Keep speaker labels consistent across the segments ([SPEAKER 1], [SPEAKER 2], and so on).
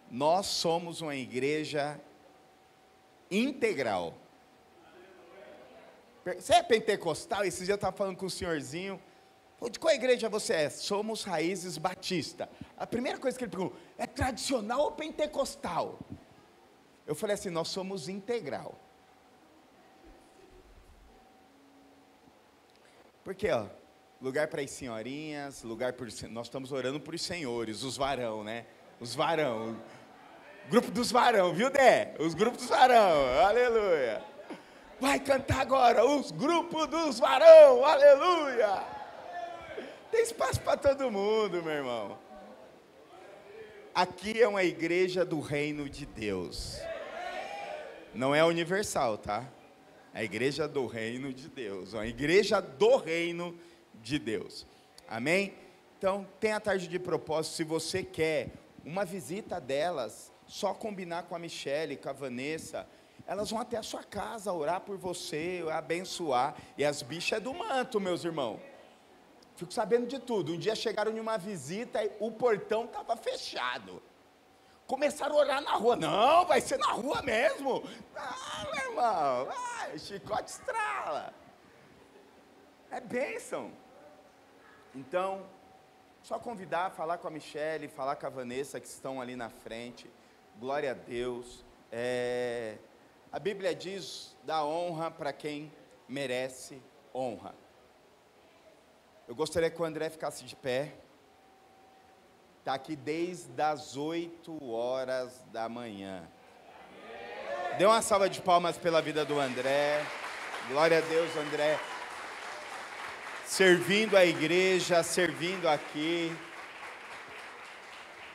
[SPEAKER 1] Nós somos uma igreja integral. Você é pentecostal? Esses dias eu estava falando com o senhorzinho. De qual igreja você é? Somos Raízes Batista. A primeira coisa que ele perguntou, é tradicional ou pentecostal? Eu falei assim, nós somos integral. Porque, lugar para as senhorinhas, nós estamos orando por os senhores, os varão, né? Os varão. Grupo dos varão, viu, Dé? Os grupos dos varão, aleluia. Vai cantar agora, os grupos dos varão, aleluia. Tem espaço para todo mundo, meu irmão. Aqui é uma igreja do reino de Deus. Não é universal, tá? É a igreja do reino de Deus. Uma igreja do reino de Deus. Amém? Então, tem a tarde de propósito. Se você quer uma visita delas, só combinar com a Michele, com a Vanessa. Elas vão até a sua casa orar por você, abençoar. E as bichas é do manto, meus irmãos. Fico sabendo de tudo. Um dia chegaram em uma visita e o portão estava fechado. Começaram a orar na rua. Não, vai ser na rua mesmo. Ah, meu irmão, vai, chicote estrala. É bênção. Então, só convidar, falar com a Michele, falar com a Vanessa, que estão ali na frente. Glória a Deus. A Bíblia diz, dá honra para quem merece honra. Eu gostaria que o André ficasse de pé. Está aqui desde as 8 horas da manhã. Dê uma salva de palmas pela vida do André. Glória a Deus, André. Servindo a igreja, servindo aqui.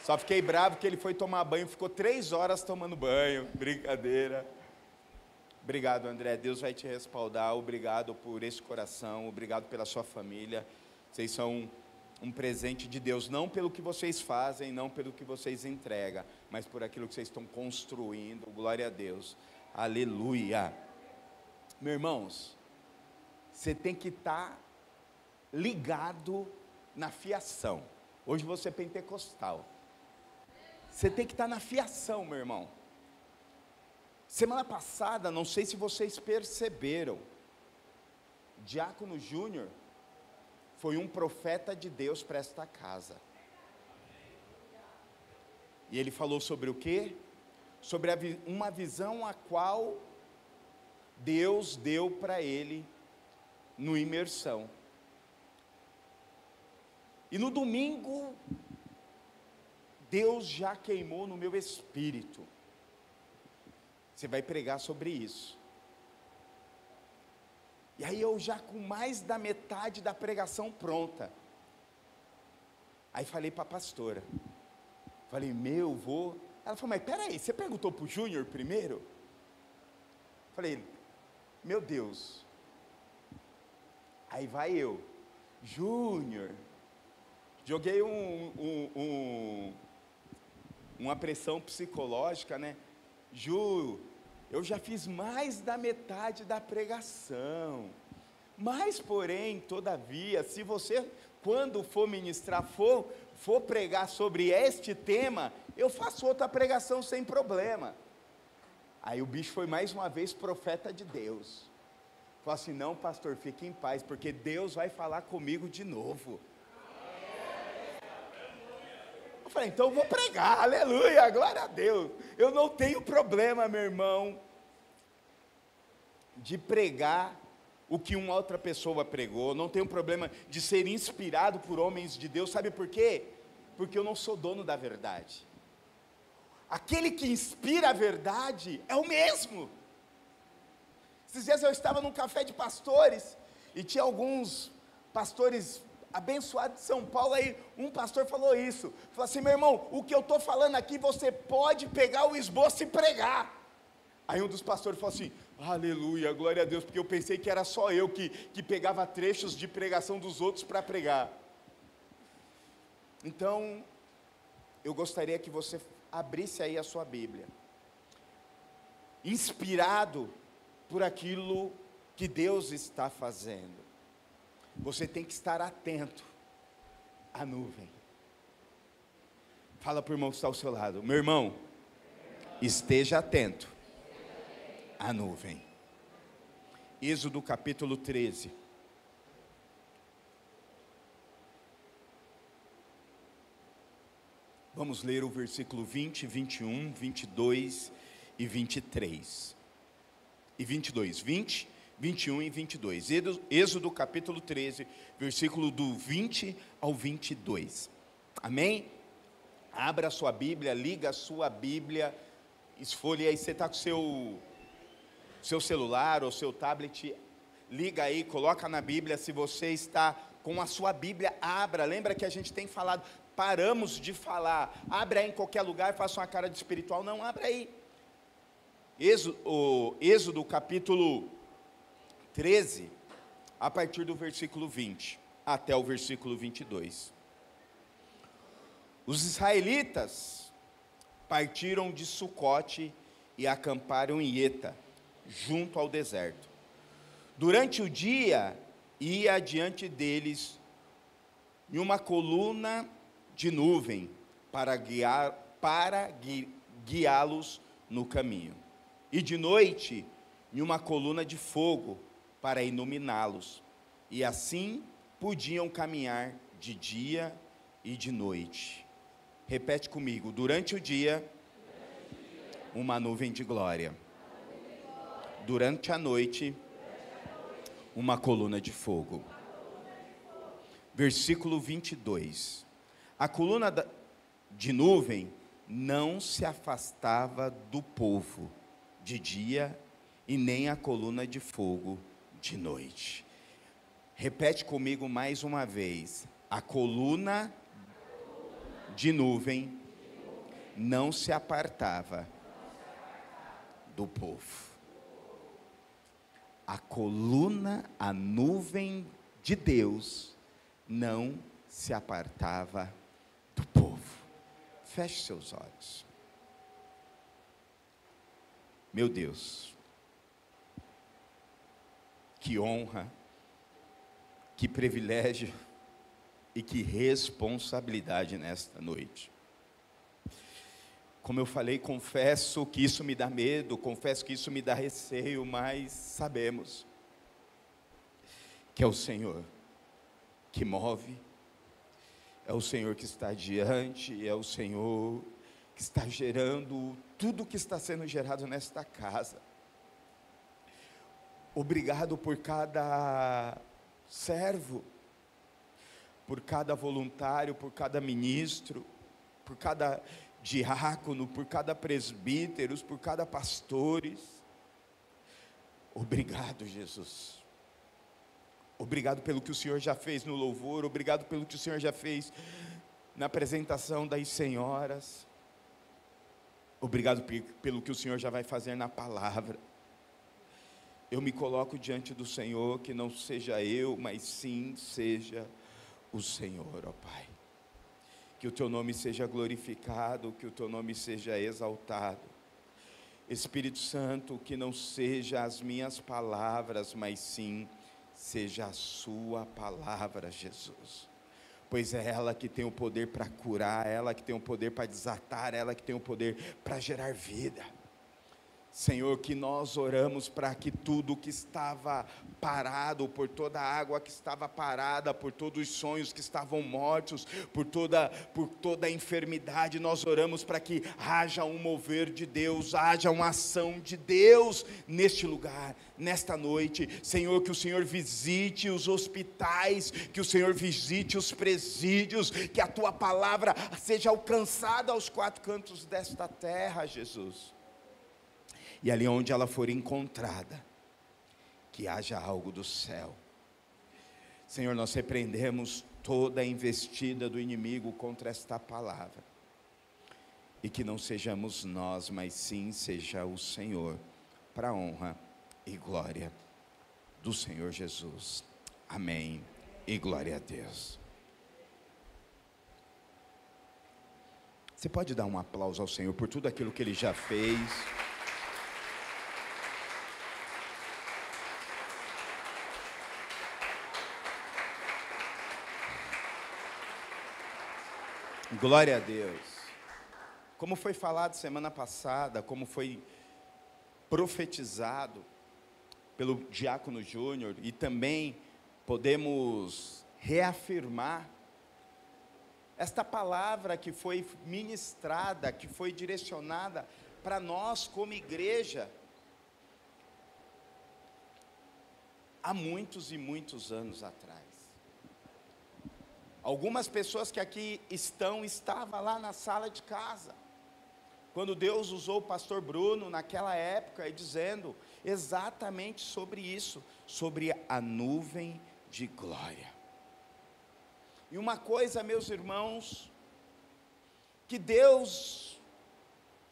[SPEAKER 1] Só fiquei bravo que ele foi tomar banho, ficou 3 horas tomando banho. Brincadeira. Obrigado, André. Deus vai te respaldar. Obrigado por esse coração. Obrigado pela sua família. Vocês são um presente de Deus, não pelo que vocês fazem, não pelo que vocês entregam, mas por aquilo que vocês estão construindo. Glória a Deus. Aleluia. Meus irmãos, você tem que estar ligado na fiação. Hoje você é pentecostal. Você tem que estar na fiação, meu irmão. Semana passada, não sei se vocês perceberam, Diácono Júnior foi um profeta de Deus para esta casa. E ele falou sobre o quê? Sobre uma visão a qual Deus deu para ele no imersão. E no domingo, Deus já queimou no meu espírito. Você vai pregar sobre isso. E aí eu já com mais da metade da pregação pronta. Aí falei para a pastora. Falei, vou. Ela falou, mas peraí, você perguntou para o Júnior primeiro? Falei, meu Deus. Aí vai eu. Júnior. Joguei uma pressão psicológica, né? Ju, eu já fiz mais da metade da pregação, mas porém, todavia, se você, quando for ministrar, for pregar sobre este tema, eu faço outra pregação sem problema. Aí o bicho foi mais uma vez profeta de Deus, falou assim, não pastor, fique em paz, porque Deus vai falar comigo de novo. Eu falei, então eu vou pregar, aleluia, glória a Deus. Eu não tenho problema, meu irmão, de pregar o que uma outra pessoa pregou, não tenho problema de ser inspirado por homens de Deus, sabe por quê? Porque eu não sou dono da verdade. Aquele que inspira a verdade é o mesmo. Esses dias eu estava num café de pastores, e tinha alguns pastores abençoado de São Paulo, aí um pastor falou isso, falou assim, meu irmão, o que eu estou falando aqui, você pode pegar o esboço e pregar. Aí um dos pastores falou assim, aleluia, glória a Deus, porque eu pensei que era só eu que pegava trechos de pregação dos outros para pregar. Então, eu gostaria que você abrisse aí a sua Bíblia, inspirado por aquilo que Deus está fazendo. Você tem que estar atento à nuvem. Fala para o irmão que está ao seu lado, meu irmão, Esteja atento à nuvem. Êxodo capítulo 13. Vamos ler o versículo 20, 21, 22 e 23. E 22, 20, 21 e 22. Êxodo capítulo 13, versículo do 20 ao 22. Amém? Abra a sua Bíblia, liga a sua Bíblia, esfolhe aí, você está com o seu celular ou seu tablet, liga aí, coloca na Bíblia. Se você está com a sua Bíblia, abra. Lembra que a gente tem falado, paramos de falar, abra aí em qualquer lugar, faça uma cara de espiritual, não, abra aí. Êxodo capítulo 13, a partir do versículo 20, até o versículo 22. Os israelitas partiram de Sucote e acamparam em Eta, junto ao deserto. Durante o dia, ia adiante deles em uma coluna de nuvem para guiá-los no caminho. E de noite, em uma coluna de fogo para iluminá-los. E assim podiam caminhar de dia e de noite. Repete comigo: durante o dia, uma nuvem de glória. Durante a noite, uma coluna de fogo. Versículo 22. A coluna de nuvem não se afastava do povo de dia, e nem a coluna de fogo de noite. Repete comigo mais uma vez: a coluna de nuvem não se apartava do povo. A coluna, a nuvem de Deus não se apartava do povo. Feche seus olhos. Meu Deus, que honra, que privilégio e que responsabilidade nesta noite. Como eu falei, confesso que isso me dá medo, confesso que isso me dá receio, mas sabemos que é o Senhor que move, é o Senhor que está diante, é o Senhor que está gerando tudo que está sendo gerado nesta casa. Obrigado por cada servo, por cada voluntário, por cada ministro, por cada diácono, por cada presbítero, por cada pastores. Obrigado, Jesus. Obrigado pelo que o Senhor já fez no louvor, obrigado pelo que o Senhor já fez na apresentação das senhoras. Obrigado pelo que o Senhor já vai fazer na palavra. Eu me coloco diante do Senhor, que não seja eu, mas sim seja o Senhor, ó Pai. Que o Teu nome seja glorificado, que o Teu nome seja exaltado. Espírito Santo, que não seja as minhas palavras, mas sim seja a Sua palavra, Jesus. Pois é ela que tem o poder para curar, ela que tem o poder para desatar, ela que tem o poder para gerar vida. Senhor, que nós oramos para que tudo que estava parado, por toda a água que estava parada, por todos os sonhos que estavam mortos, por toda a enfermidade, nós oramos para que haja um mover de Deus, haja uma ação de Deus neste lugar, nesta noite. Senhor, que o Senhor visite os hospitais, que o Senhor visite os presídios, que a Tua palavra seja alcançada aos quatro cantos desta terra, Jesus. E ali onde ela for encontrada, que haja algo do céu. Senhor, nós repreendemos toda a investida do inimigo contra esta palavra. E que não sejamos nós, mas sim seja o Senhor, para a honra e glória do Senhor Jesus. Amém e glória a Deus. Você pode dar um aplauso ao Senhor por tudo aquilo que Ele já fez. Glória a Deus. Como foi falado semana passada, como foi profetizado pelo Diácono Júnior, e também podemos reafirmar esta palavra que foi ministrada, que foi direcionada para nós como igreja, há muitos e muitos anos atrás. Algumas pessoas que aqui estavam lá na sala de casa, quando Deus usou o pastor Bruno naquela época, e dizendo exatamente sobre isso, sobre a nuvem de glória. E uma coisa, meus irmãos, que Deus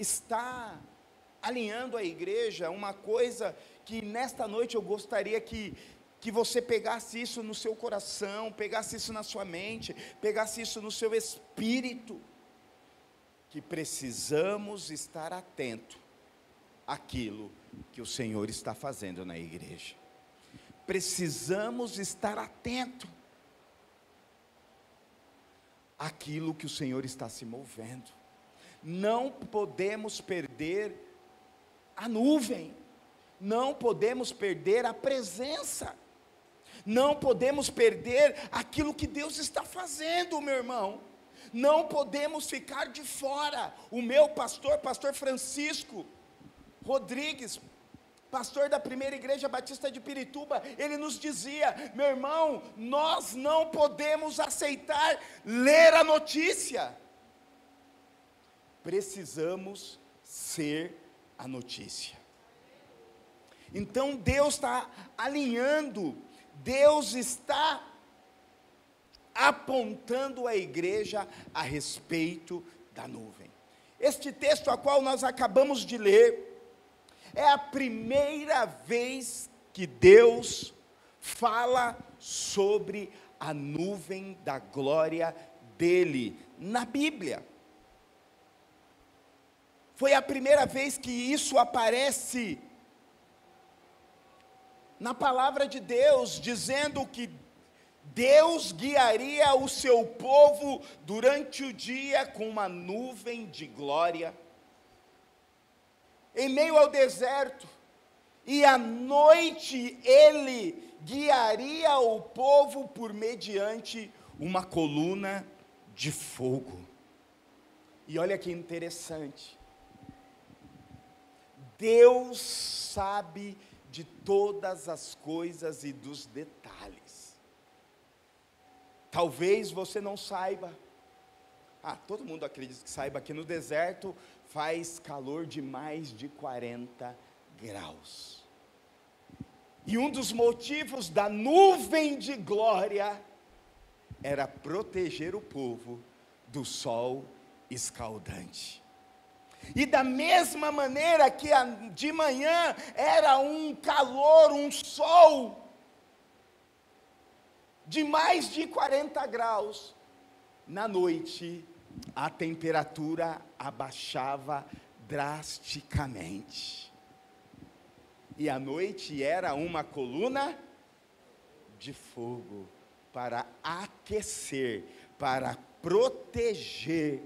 [SPEAKER 1] está alinhando a igreja, uma coisa que nesta noite eu gostaria que você pegasse isso no seu coração, pegasse isso na sua mente, pegasse isso no seu espírito, que precisamos estar atento àquilo que o Senhor está fazendo na igreja. Precisamos estar atento àquilo que o Senhor está se movendo. Não podemos perder a nuvem, não podemos perder a presença, não podemos perder aquilo que Deus está fazendo, meu irmão. Não podemos ficar de fora. O meu pastor, pastor Francisco Rodrigues, pastor da primeira igreja batista de Pirituba, ele nos dizia: meu irmão, nós não podemos aceitar ler a notícia, precisamos ser a notícia. Então Deus está alinhando, Deus está apontando a igreja a respeito da nuvem. Este texto a qual nós acabamos de ler, é a primeira vez que Deus fala sobre a nuvem da glória dele na Bíblia. Foi a primeira vez que isso aparece na palavra de Deus, dizendo que Deus guiaria o seu povo durante o dia com uma nuvem de glória, em meio ao deserto, e à noite ele guiaria o povo por mediante uma coluna de fogo. E olha que interessante, Deus sabe de todas as coisas e dos detalhes. Talvez você não saiba, todo mundo acredita que saiba que no deserto faz calor de mais de 40 graus. E um dos motivos da nuvem de glória era proteger o povo do sol escaldante. E da mesma maneira que de manhã era um calor, um sol de mais de 40 graus, na noite a temperatura abaixava drasticamente. E a noite era uma coluna de fogo para aquecer, para proteger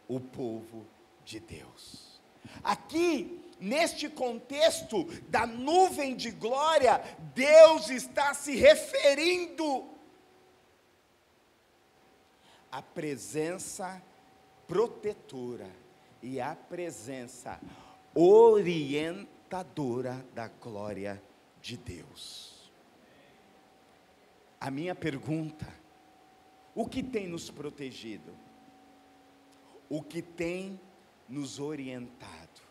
[SPEAKER 1] o povo de Deus. Aqui, neste contexto da nuvem de glória, Deus está se referindo à presença protetora e à presença orientadora da glória de Deus. A minha pergunta: o que tem nos protegido? O que tem nos orientado?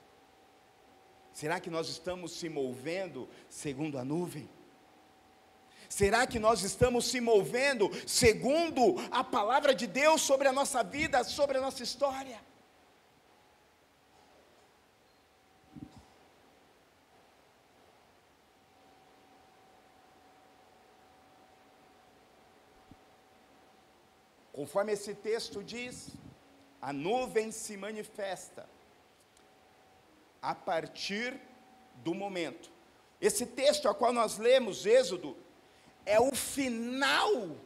[SPEAKER 1] Será que nós estamos se movendo segundo a nuvem? Será que nós estamos se movendo segundo a palavra de Deus sobre a nossa vida, sobre a nossa história? Conforme esse texto diz, a nuvem se manifesta a partir do momento. Esse texto a qual nós lemos, Êxodo, é o final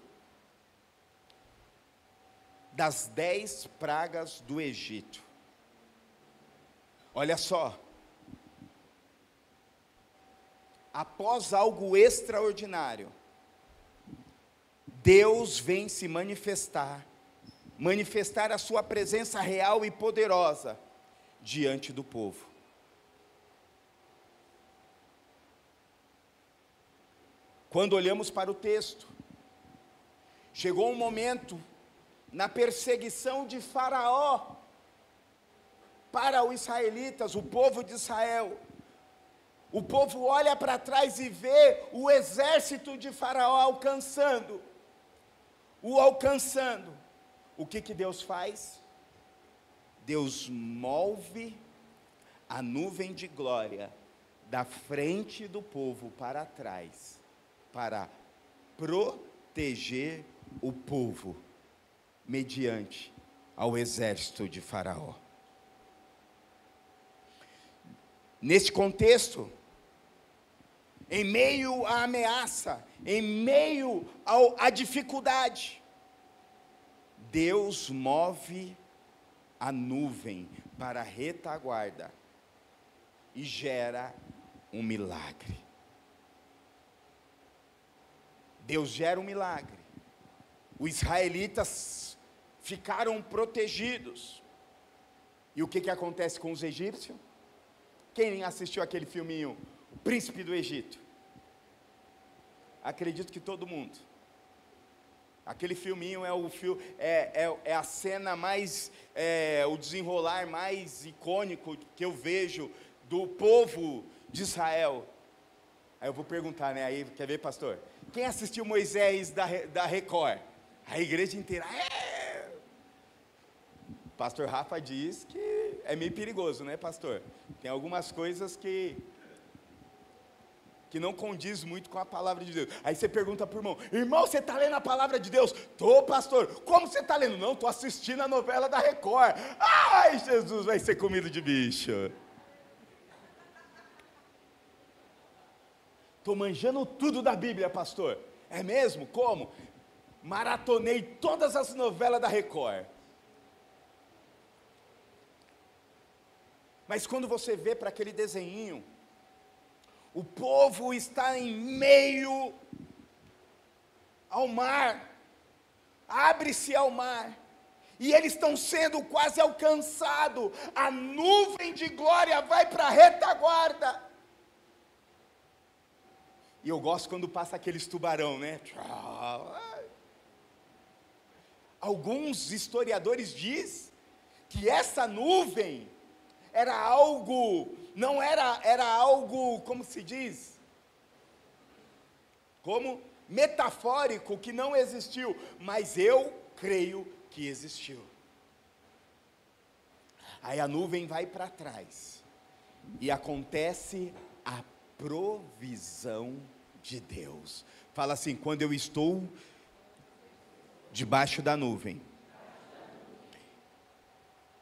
[SPEAKER 1] das 10 pragas do Egito. Olha só, após algo extraordinário, Deus vem se manifestar a sua presença real e poderosa diante do povo. Quando olhamos para o texto, chegou um momento na perseguição de Faraó para os israelitas, o povo de Israel. O povo olha para trás e vê o exército de Faraó alcançando. O que Deus faz? Deus move a nuvem de glória da frente do povo para trás, para proteger o povo, mediante ao exército de Faraó. Neste contexto, em meio à ameaça, em meio à dificuldade, Deus move a nuvem para a retaguarda e gera um milagre. Deus gera um milagre. Os israelitas ficaram protegidos. E o que acontece com os egípcios? Quem assistiu aquele filminho, O Príncipe do Egito? Acredito que todo mundo. Aquele filminho é a cena mais, o desenrolar mais icônico que eu vejo do povo de Israel. Aí eu vou perguntar, né? Aí, quer ver, pastor? Quem assistiu Moisés da Record? A igreja inteira. Pastor Rafa diz que é meio perigoso, né, pastor? Tem algumas coisas que não condiz muito com a palavra de Deus. Aí você pergunta para o irmão, você está lendo a palavra de Deus? Tô, pastor. Como você está lendo? Não, estou assistindo a novela da Record. Ai, Jesus, vai ser comido de bicho. Estou manjando tudo da Bíblia, pastor. É mesmo? Como? Maratonei todas as novelas da Record. Mas quando você vê para aquele desenhinho, o povo está em meio ao mar, abre-se ao mar, e eles estão sendo quase alcançados, a nuvem de glória vai para a retaguarda, e eu gosto quando passa aqueles tubarão, né? Alguns historiadores dizem que essa nuvem era algo, era algo, como se diz? Como? Metafórico, que não existiu, mas eu creio que existiu. Aí a nuvem vai para trás, e acontece a provisão de Deus. Fala assim, quando eu estou debaixo da nuvem,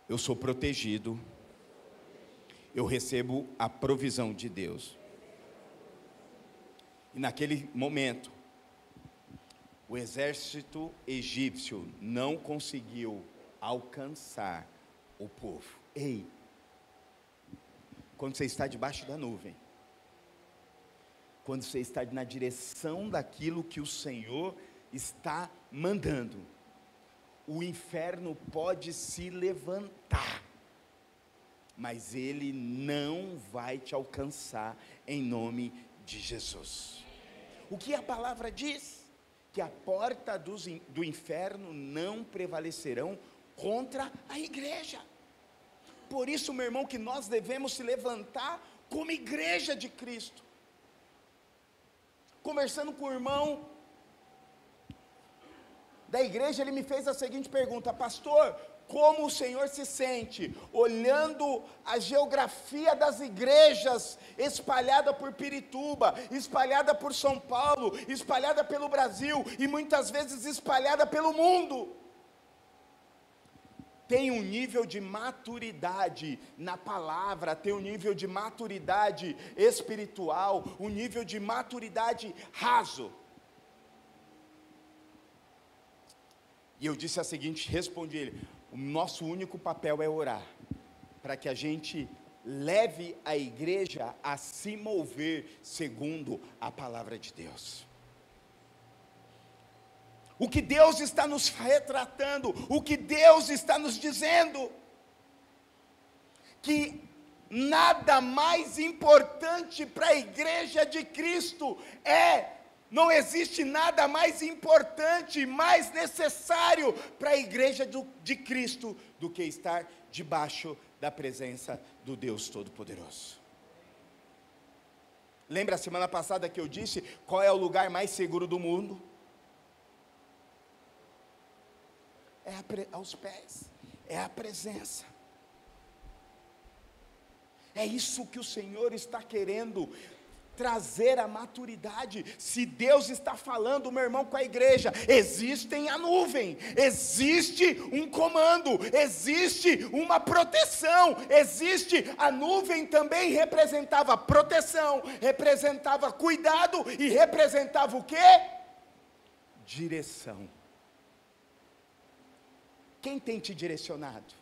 [SPEAKER 1] eu sou protegido, eu recebo a provisão de Deus. E naquele momento, o exército egípcio não conseguiu alcançar o povo. Ei, quando você está debaixo da nuvem, quando você está na direção daquilo que o Senhor está mandando, o inferno pode se levantar, mas ele não vai te alcançar em nome de Jesus. O que a palavra diz? Que a porta do inferno não prevalecerão contra a igreja. Por isso, meu irmão, que nós devemos se levantar como igreja de Cristo. Conversando com o irmão da igreja, ele me fez a seguinte pergunta: pastor, como o senhor se sente olhando a geografia das igrejas espalhada por Pirituba, espalhada por São Paulo, espalhada pelo Brasil e muitas vezes espalhada pelo mundo? Tem um nível de maturidade na palavra, tem um nível de maturidade espiritual, um nível de maturidade raso. E eu disse a seguinte, respondi ele: o nosso único papel é orar, para que a gente leve a igreja a se mover segundo a palavra de Deus. O que Deus está nos retratando, o que Deus está nos dizendo, que nada mais importante para a igreja de Cristo não existe nada mais importante, mais necessário para a igreja de Cristo do que estar debaixo da presença do Deus Todo-Poderoso. Lembra a semana passada que eu disse qual é o lugar mais seguro do mundo? Aos pés, é a presença. É isso que o Senhor está querendo trazer a maturidade. Se Deus está falando, meu irmão, com a igreja, existe a nuvem, existe um comando, existe uma proteção, a nuvem também representava proteção, representava cuidado e representava o quê? Direção. Quem tem te direcionado?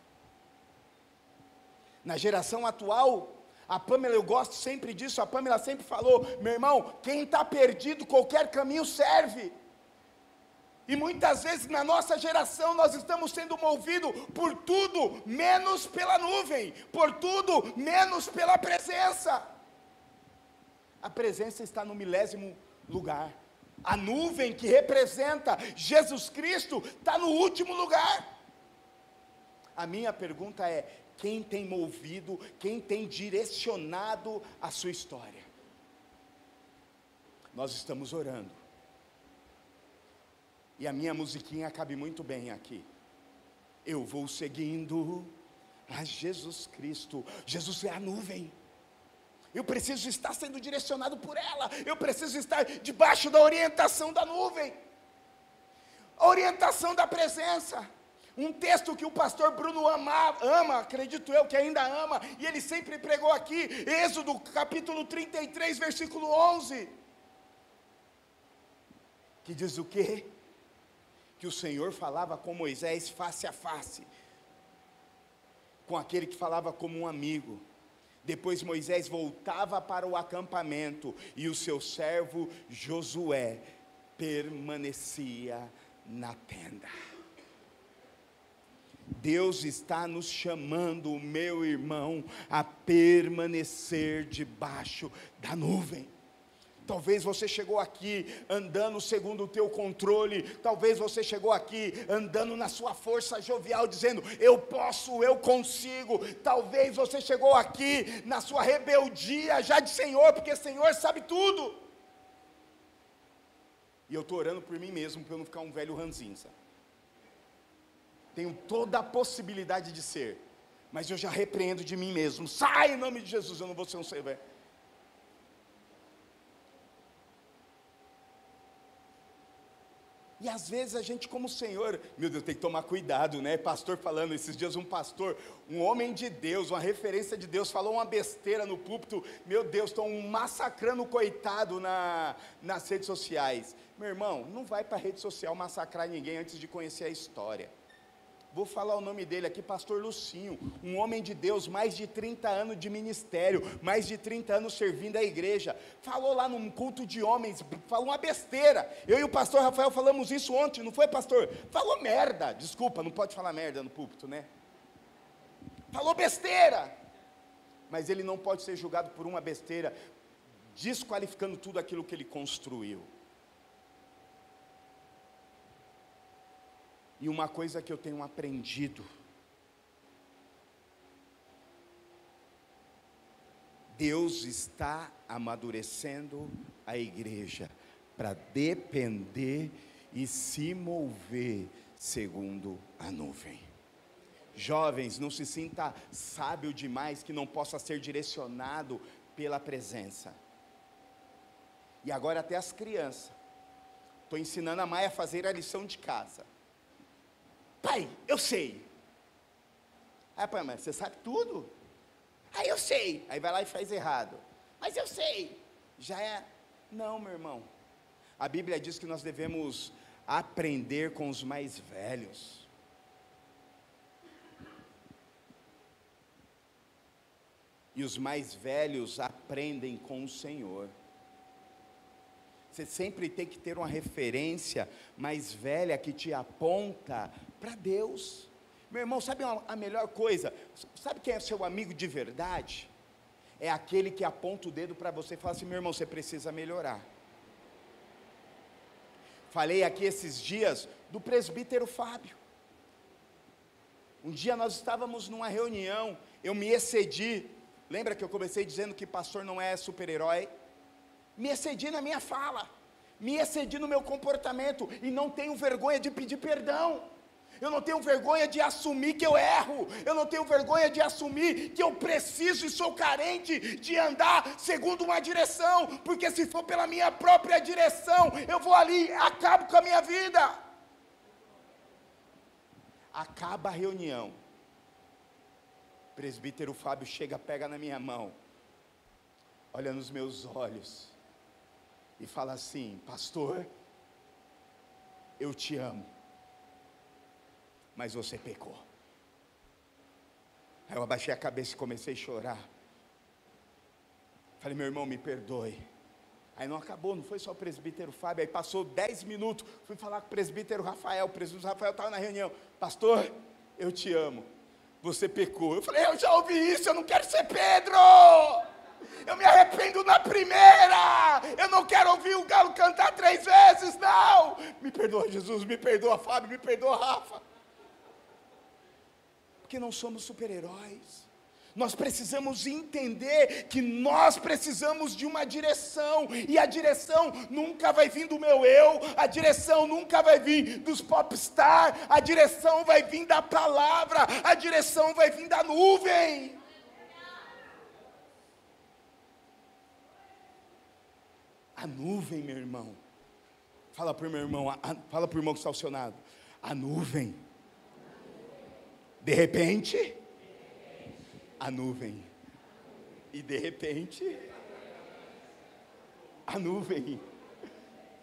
[SPEAKER 1] Na geração atual, a Pamela, eu gosto sempre disso, a Pamela sempre falou, meu irmão, quem está perdido, qualquer caminho serve. E muitas vezes na nossa geração nós estamos sendo movidos por tudo, menos pela nuvem, por tudo, menos pela presença. A presença está no 1000º lugar. A nuvem que representa Jesus Cristo está no último lugar. A minha pergunta é, quem tem movido, quem tem direcionado a sua história? Nós estamos orando, e a minha musiquinha cabe muito bem aqui. Eu vou seguindo a Jesus Cristo. Jesus é a nuvem, eu preciso estar sendo direcionado por ela, eu preciso estar debaixo da orientação da nuvem, a orientação da presença. Um texto que o pastor Bruno ama, acredito eu que ainda ama, e ele sempre pregou aqui, Êxodo capítulo 33, versículo 11, que diz o quê? Que o Senhor falava com Moisés face a face, com aquele que falava como um amigo. Depois Moisés voltava para o acampamento, e o seu servo Josué permanecia na tenda. Deus está nos chamando, meu irmão, a permanecer debaixo da nuvem. Talvez você chegou aqui andando segundo o teu controle, talvez você chegou aqui andando na sua força jovial, dizendo, eu posso, eu consigo. Talvez você chegou aqui na sua rebeldia já de Senhor, porque Senhor sabe tudo. E eu estou orando por mim mesmo, para eu não ficar um velho ranzinza. Tenho toda a possibilidade de ser, mas eu já repreendo de mim mesmo. Sai em nome de Jesus, eu não vou ser um severo. E às vezes a gente como Senhor, meu Deus, tem que tomar cuidado, né? Pastor falando, esses dias um pastor, um homem de Deus, uma referência de Deus, falou uma besteira no púlpito, meu Deus, estão massacrando o coitado nas redes sociais. Meu irmão, não vai para a rede social massacrar ninguém antes de conhecer a história. Vou falar o nome dele aqui, pastor Lucinho, um homem de Deus, mais de 30 anos de ministério, mais de 30 anos servindo a igreja, falou lá num culto de homens, falou uma besteira. Eu e o pastor Rafael falamos isso ontem, não foi, pastor? Falou merda, desculpa, não pode falar merda no púlpito, né? Falou besteira, mas ele não pode ser julgado por uma besteira, desqualificando tudo aquilo que ele construiu. E uma coisa que eu tenho aprendido, Deus está amadurecendo a igreja para depender e se mover segundo a nuvem. Jovens, não se sinta sábio demais que não possa ser direcionado pela presença. E agora até as crianças, estou ensinando a Maia a fazer a lição de casa. Pai, eu sei. Aí, pai, mas você sabe tudo? Aí eu sei. Aí vai lá e faz errado. Mas eu sei. Já é. Não, meu irmão. A Bíblia diz que nós devemos aprender com os mais velhos. e os mais velhos aprendem com o Senhor. Você sempre tem que ter uma referência mais velha que te aponta para Deus. Meu irmão, sabe a melhor coisa? Sabe quem é seu amigo de verdade? É aquele que aponta o dedo para você e fala assim: meu irmão, você precisa melhorar. Falei aqui esses dias do presbítero Fábio. Um dia nós estávamos numa reunião, eu me excedi. Lembra que eu comecei dizendo que pastor não é super-herói? Me excedi na minha fala, me excedi no meu comportamento, e não tenho vergonha de pedir perdão. Eu não tenho vergonha de assumir que eu erro, eu não tenho vergonha de assumir que eu preciso e sou carente de andar segundo uma direção, porque se for pela minha própria direção, eu vou ali e acabo com a minha vida. Acaba a reunião, o presbítero Fábio chega, pega na minha mão, olha nos meus olhos, e fala assim: pastor, eu te amo, mas você pecou. Aí eu abaixei a cabeça e comecei a chorar. Falei: meu irmão, me perdoe. Aí não acabou, não foi só o presbítero Fábio. Aí passou 10 minutos, fui falar com o presbítero Rafael. O presbítero Rafael estava na reunião: pastor, eu te amo, você pecou. Eu falei: eu já ouvi isso, eu não quero ser Pedro, eu me arrependo na primeira, eu não quero ouvir o galo cantar 3 vezes, não. Me perdoa, Jesus, me perdoa, Fábio, me perdoa, Rafa. Porque não somos super-heróis. Nós precisamos entender que nós precisamos de uma direção, e a direção nunca vai vir do meu eu, a direção nunca vai vir dos popstar, a direção vai vir da palavra, a direção vai vir da nuvem. A nuvem, meu irmão, fala para o meu irmão, fala para o irmão que está ao seu lado: a nuvem, de repente, a nuvem, e de repente, a nuvem,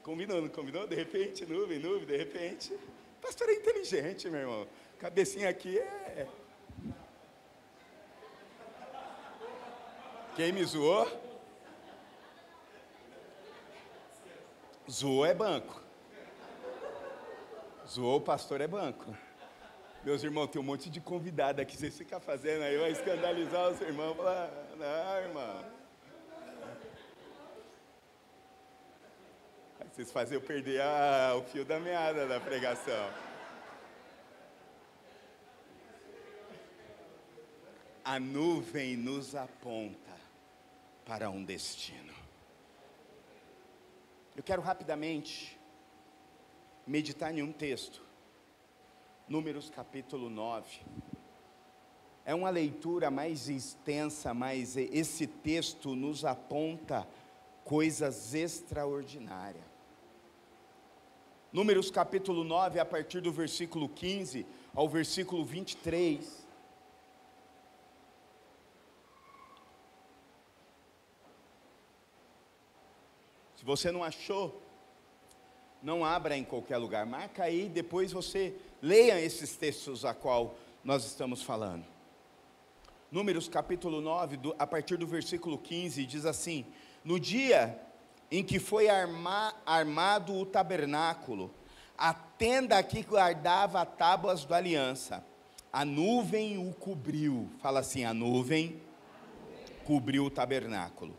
[SPEAKER 1] combinou, não combinou? De repente, nuvem, de repente. Pastor é inteligente, meu irmão, cabecinha aqui é... Quem me zoou? Zoou é banco, zoou o pastor é banco. Meus irmãos, tem um monte de convidado aqui, vocês ficam fazendo aí, vai escandalizar os irmãos, falar: não, irmão. Aí vocês fazem eu perder o fio da meada da pregação. A nuvem nos aponta para um destino. Eu quero rapidamente meditar em um texto. Números capítulo 9, é uma leitura mais extensa, mas esse texto nos aponta coisas extraordinárias. Números capítulo 9, a partir do versículo 15 ao versículo 23. Se você não achou, não abra em qualquer lugar, marca aí, depois você leia esses textos a qual nós estamos falando. Números capítulo 9, a partir do versículo 15, diz assim: no dia em que foi armado o tabernáculo, a tenda que guardava as tábuas da aliança, a nuvem o cobriu. Fala assim: a nuvem cobriu o tabernáculo.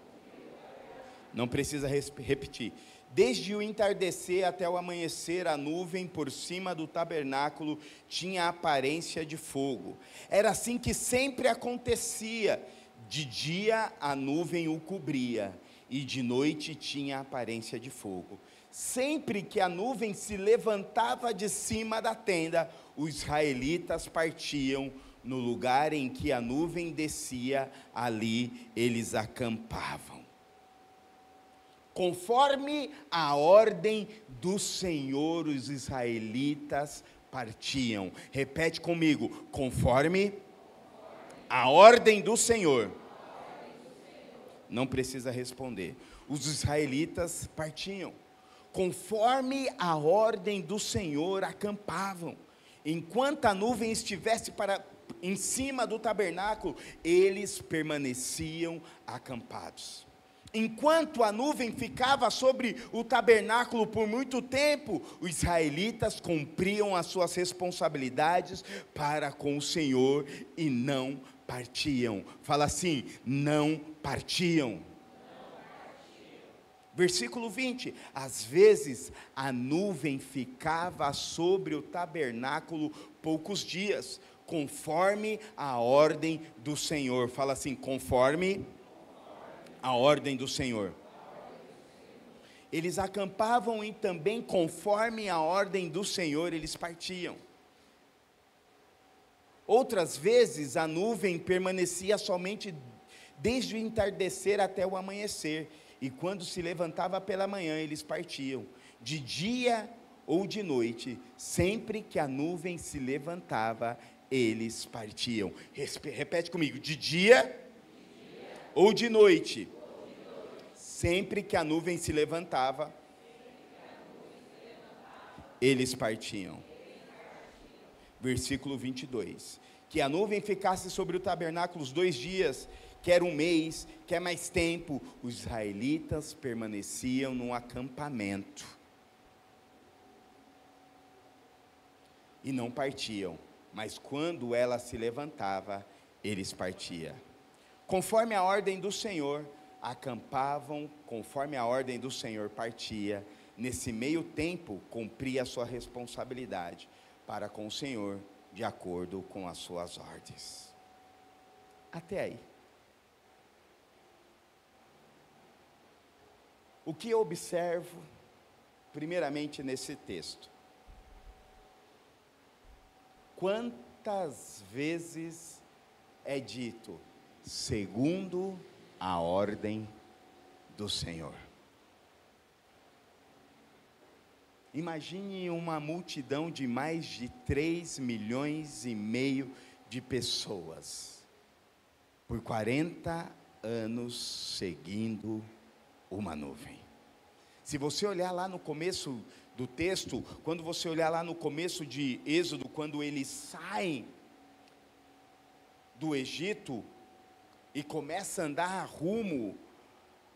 [SPEAKER 1] Não precisa repetir. Desde o entardecer até o amanhecer, a nuvem por cima do tabernáculo tinha a aparência de fogo. Era assim que sempre acontecia: de dia a nuvem o cobria, e de noite tinha a aparência de fogo. Sempre que a nuvem se levantava de cima da tenda, os israelitas partiam. No lugar em que a nuvem descia, ali eles acampavam. Conforme a ordem do Senhor, os israelitas partiam. Repete comigo: conforme a ordem do Senhor. Não precisa responder. Os israelitas partiam. Conforme a ordem do Senhor, acampavam. Enquanto a nuvem estivesse em cima do tabernáculo, eles permaneciam acampados. Enquanto a nuvem ficava sobre o tabernáculo por muito tempo, os israelitas cumpriam as suas responsabilidades para com o Senhor e não partiam. Fala assim: não partiam. Versículo 20: às vezes a nuvem ficava sobre o tabernáculo poucos dias, conforme a ordem do Senhor. Fala assim: conforme a ordem do Senhor. Eles acampavam e também conforme a ordem do Senhor eles partiam. Outras vezes a nuvem permanecia somente desde o entardecer até o amanhecer, e quando se levantava pela manhã eles partiam, de dia ou de noite, sempre que a nuvem se levantava, eles partiam. Repete comigo: de dia ou de noite, sempre que a nuvem se levantava, eles partiam. Versículo 22, que a nuvem ficasse sobre o tabernáculo os 2 dias, quer um mês, quer mais tempo, os israelitas permaneciam no acampamento, e não partiam, mas quando ela se levantava, eles partiam. Conforme a ordem do Senhor, acampavam, conforme a ordem do Senhor partia, nesse meio tempo, cumpria a sua responsabilidade para com o Senhor, de acordo com as suas ordens. Até aí. O que eu observo, primeiramente nesse texto? Quantas vezes é dito, segundo a ordem do Senhor? Imagine uma multidão de mais de 3,5 milhões de pessoas, por 40 anos seguindo uma nuvem. Se você olhar lá no começo do texto, quando você olhar lá no começo de Êxodo, quando eles saem do Egito e começam a andar rumo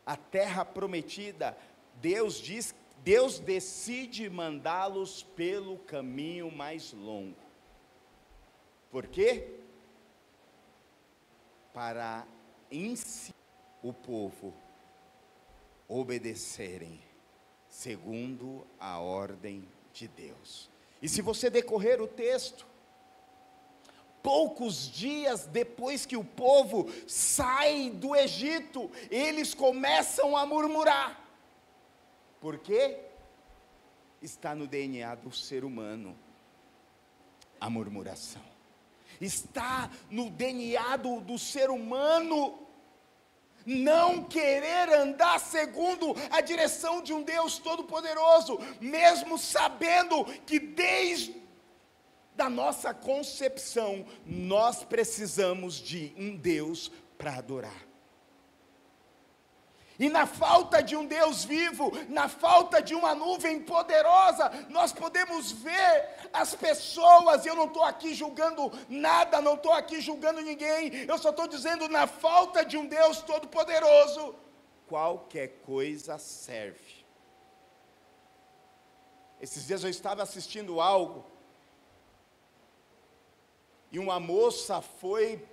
[SPEAKER 1] à terra prometida, Deus decide mandá-los pelo caminho mais longo. Por quê? Para ensinar o povo a obedecerem segundo a ordem de Deus. E se você decorrer o texto, poucos dias depois que o povo sai do Egito, eles começam a murmurar. Por quê? Está no DNA do ser humano a murmuração. Está no DNA do ser humano não querer andar segundo a direção de um Deus Todo-Poderoso, mesmo sabendo que desde a nossa concepção, nós precisamos de um Deus para adorar. E na falta de um Deus vivo, na falta de uma nuvem poderosa, nós podemos ver as pessoas, e eu não estou aqui julgando nada, não estou aqui julgando ninguém, eu só estou dizendo, na falta de um Deus Todo-Poderoso, qualquer coisa serve. Esses dias eu estava assistindo algo, e uma moça foi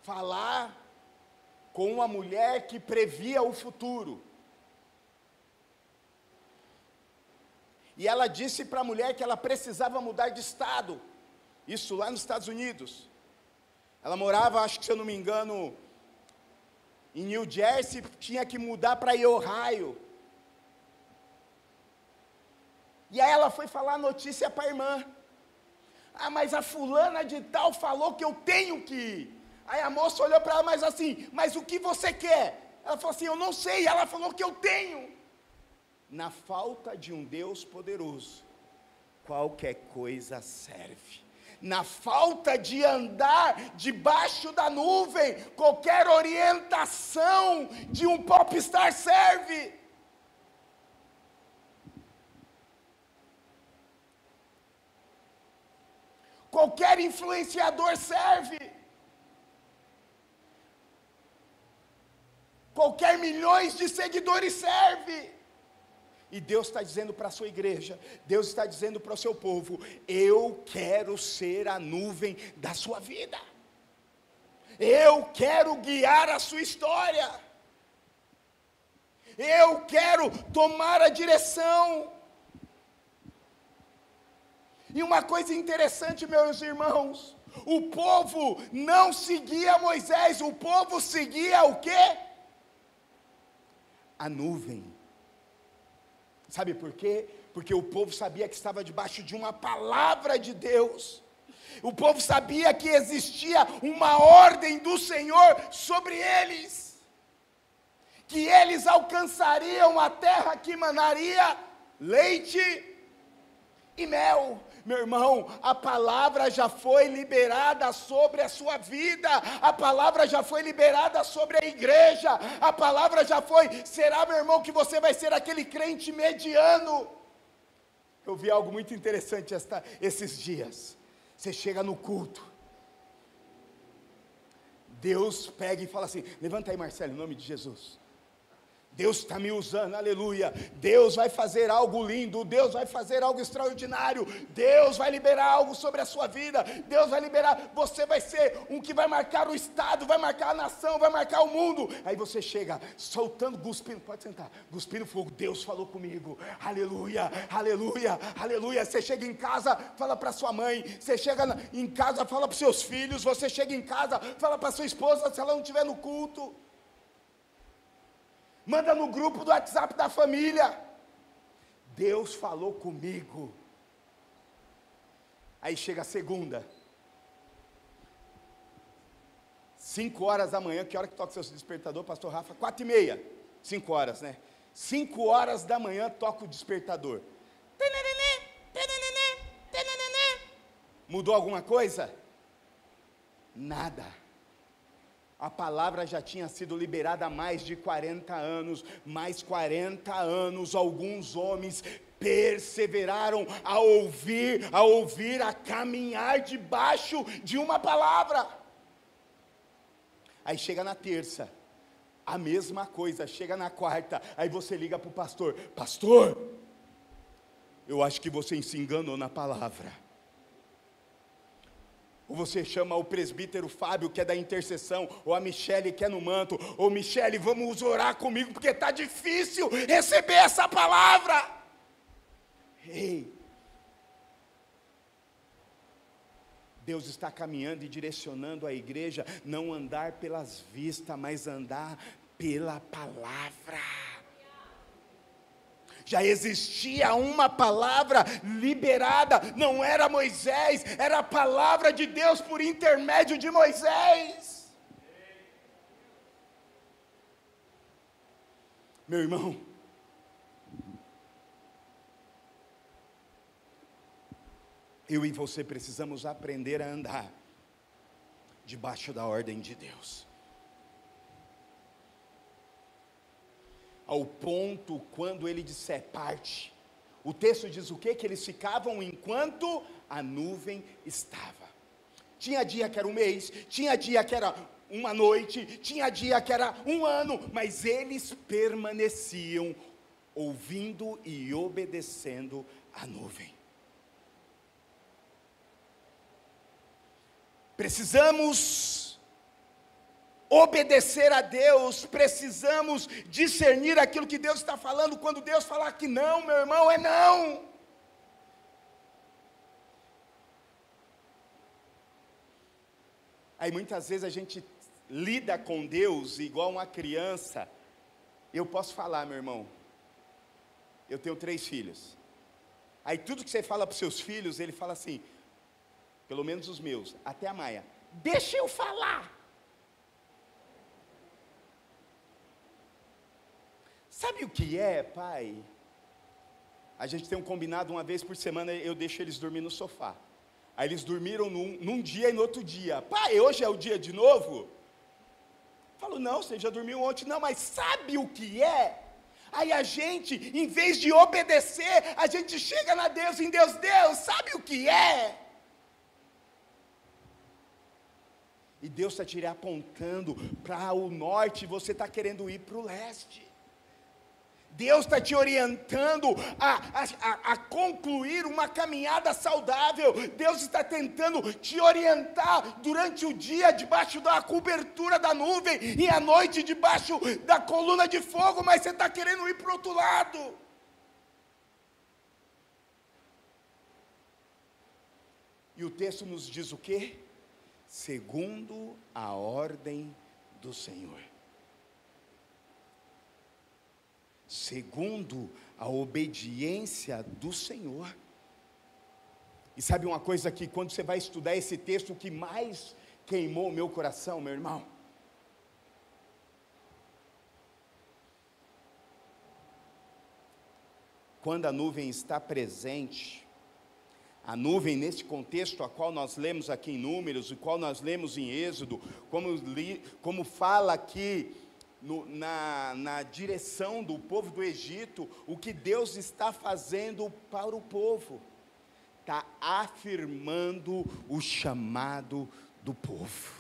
[SPEAKER 1] falar com uma mulher que previa o futuro. E ela disse para a mulher que ela precisava mudar de estado. Isso lá nos Estados Unidos. Ela morava, acho que se eu não me engano, em New Jersey, tinha que mudar para Ohio. E aí ela foi falar a notícia para a irmã. Ah, mas a fulana de tal falou que eu tenho que ir. Aí a moça olhou para ela, mas o que você quer? Ela falou assim, eu não sei. Ela falou que eu tenho. Na falta de um Deus poderoso, qualquer coisa serve. Na falta de andar debaixo da nuvem, qualquer orientação de um popstar serve. Qualquer influenciador serve. qualquer milhões de seguidores serve. E Deus está dizendo para a sua igreja, Deus está dizendo para o seu povo: eu quero ser a nuvem da sua vida, eu quero guiar a sua história, eu quero tomar a direção. E uma coisa interessante, meus irmãos, o povo não seguia Moisés, o povo seguia o quê? A nuvem. Sabe por quê? Porque o povo sabia que estava debaixo de uma palavra de Deus. O povo sabia que existia uma ordem do Senhor sobre eles, que eles alcançariam a terra que manaria leite e mel. Meu irmão, a palavra já foi liberada sobre a sua vida, a palavra já foi liberada sobre a igreja, a palavra já foi. Será, meu irmão, que você vai ser aquele crente mediano? Eu vi algo muito interessante esses dias. Você chega no culto, Deus pega e fala assim: levanta aí, Marcelo, em nome de Jesus. Deus está me usando, aleluia. Deus vai fazer algo lindo, Deus vai fazer algo extraordinário, Deus vai liberar algo sobre a sua vida, Deus vai liberar, você vai ser um que vai marcar o estado, vai marcar a nação, vai marcar o mundo. Aí você chega soltando, cuspindo, pode sentar, cuspindo fogo. Deus falou comigo, aleluia, aleluia, aleluia. Você chega em casa, fala para sua mãe, você chega em casa, fala para os seus filhos, você chega em casa, fala para sua esposa, se ela não estiver no culto. Manda no grupo do WhatsApp da família: Deus falou comigo. Aí chega a segunda, 5 horas da manhã. Que hora que toca o seu despertador, pastor Rafa? 4h30, 5 horas, né? 5 horas da manhã toca o despertador. Mudou alguma coisa? Nada. A palavra já tinha sido liberada há mais de 40 anos, mais 40 anos, alguns homens perseveraram a ouvir, a caminhar debaixo de uma palavra. Aí chega na terça, a mesma coisa, chega na quarta, aí você liga para o pastor: pastor, eu acho que você se enganou na palavra. Ou você chama o presbítero Fábio, que é da intercessão, ou a Michele, que é no manto: ô Michele, vamos orar comigo, porque está difícil receber essa palavra. Ei, Deus está caminhando e direcionando a igreja, não andar pelas vistas, mas andar pela palavra. Já existia uma palavra liberada, não era Moisés, era a palavra de Deus por intermédio de Moisés. Meu irmão, eu e você precisamos aprender a andar debaixo da ordem de Deus, ao ponto, quando ele disser parte, o texto diz o quê? Que eles ficavam enquanto a nuvem estava. Tinha dia que era um mês, tinha dia que era uma noite, tinha dia que era um ano, mas eles permaneciam ouvindo e obedecendo a nuvem. Precisamos obedecer a Deus, precisamos discernir aquilo que Deus está falando. Quando Deus falar que não, meu irmão, é não. Aí muitas vezes a gente lida com Deus igual uma criança. Eu posso falar, meu irmão, eu tenho 3 filhos. Aí tudo que você fala para os seus filhos, ele fala assim, pelo menos os meus, até a Maia: deixa eu falar. Sabe o que é, pai? A gente tem um combinado, uma vez por semana eu deixo eles dormir no sofá. Aí eles dormiram num dia e no outro dia. Pai, hoje é o dia de novo? Eu falo: não, você já dormiu ontem. Não, mas sabe o que é? Aí a gente, em vez de obedecer, a gente chega na Deus, em Deus: Deus, sabe o que é? E Deus está te apontando para o norte, e você está querendo ir para o leste. Deus está te orientando a concluir uma caminhada saudável. Deus está tentando te orientar durante o dia debaixo da cobertura da nuvem e à noite debaixo da coluna de fogo, mas você está querendo ir para o outro lado. E o texto nos diz o quê? Segundo a ordem do Senhor. Segundo a obediência do Senhor. E sabe uma coisa que quando você vai estudar esse texto, o que mais queimou o meu coração, meu irmão? Quando a nuvem está presente, a nuvem nesse contexto a qual nós lemos aqui em Números, o qual nós lemos em Êxodo, como fala aqui na direção do povo do Egito, o que Deus está fazendo para o povo, está afirmando o chamado do povo.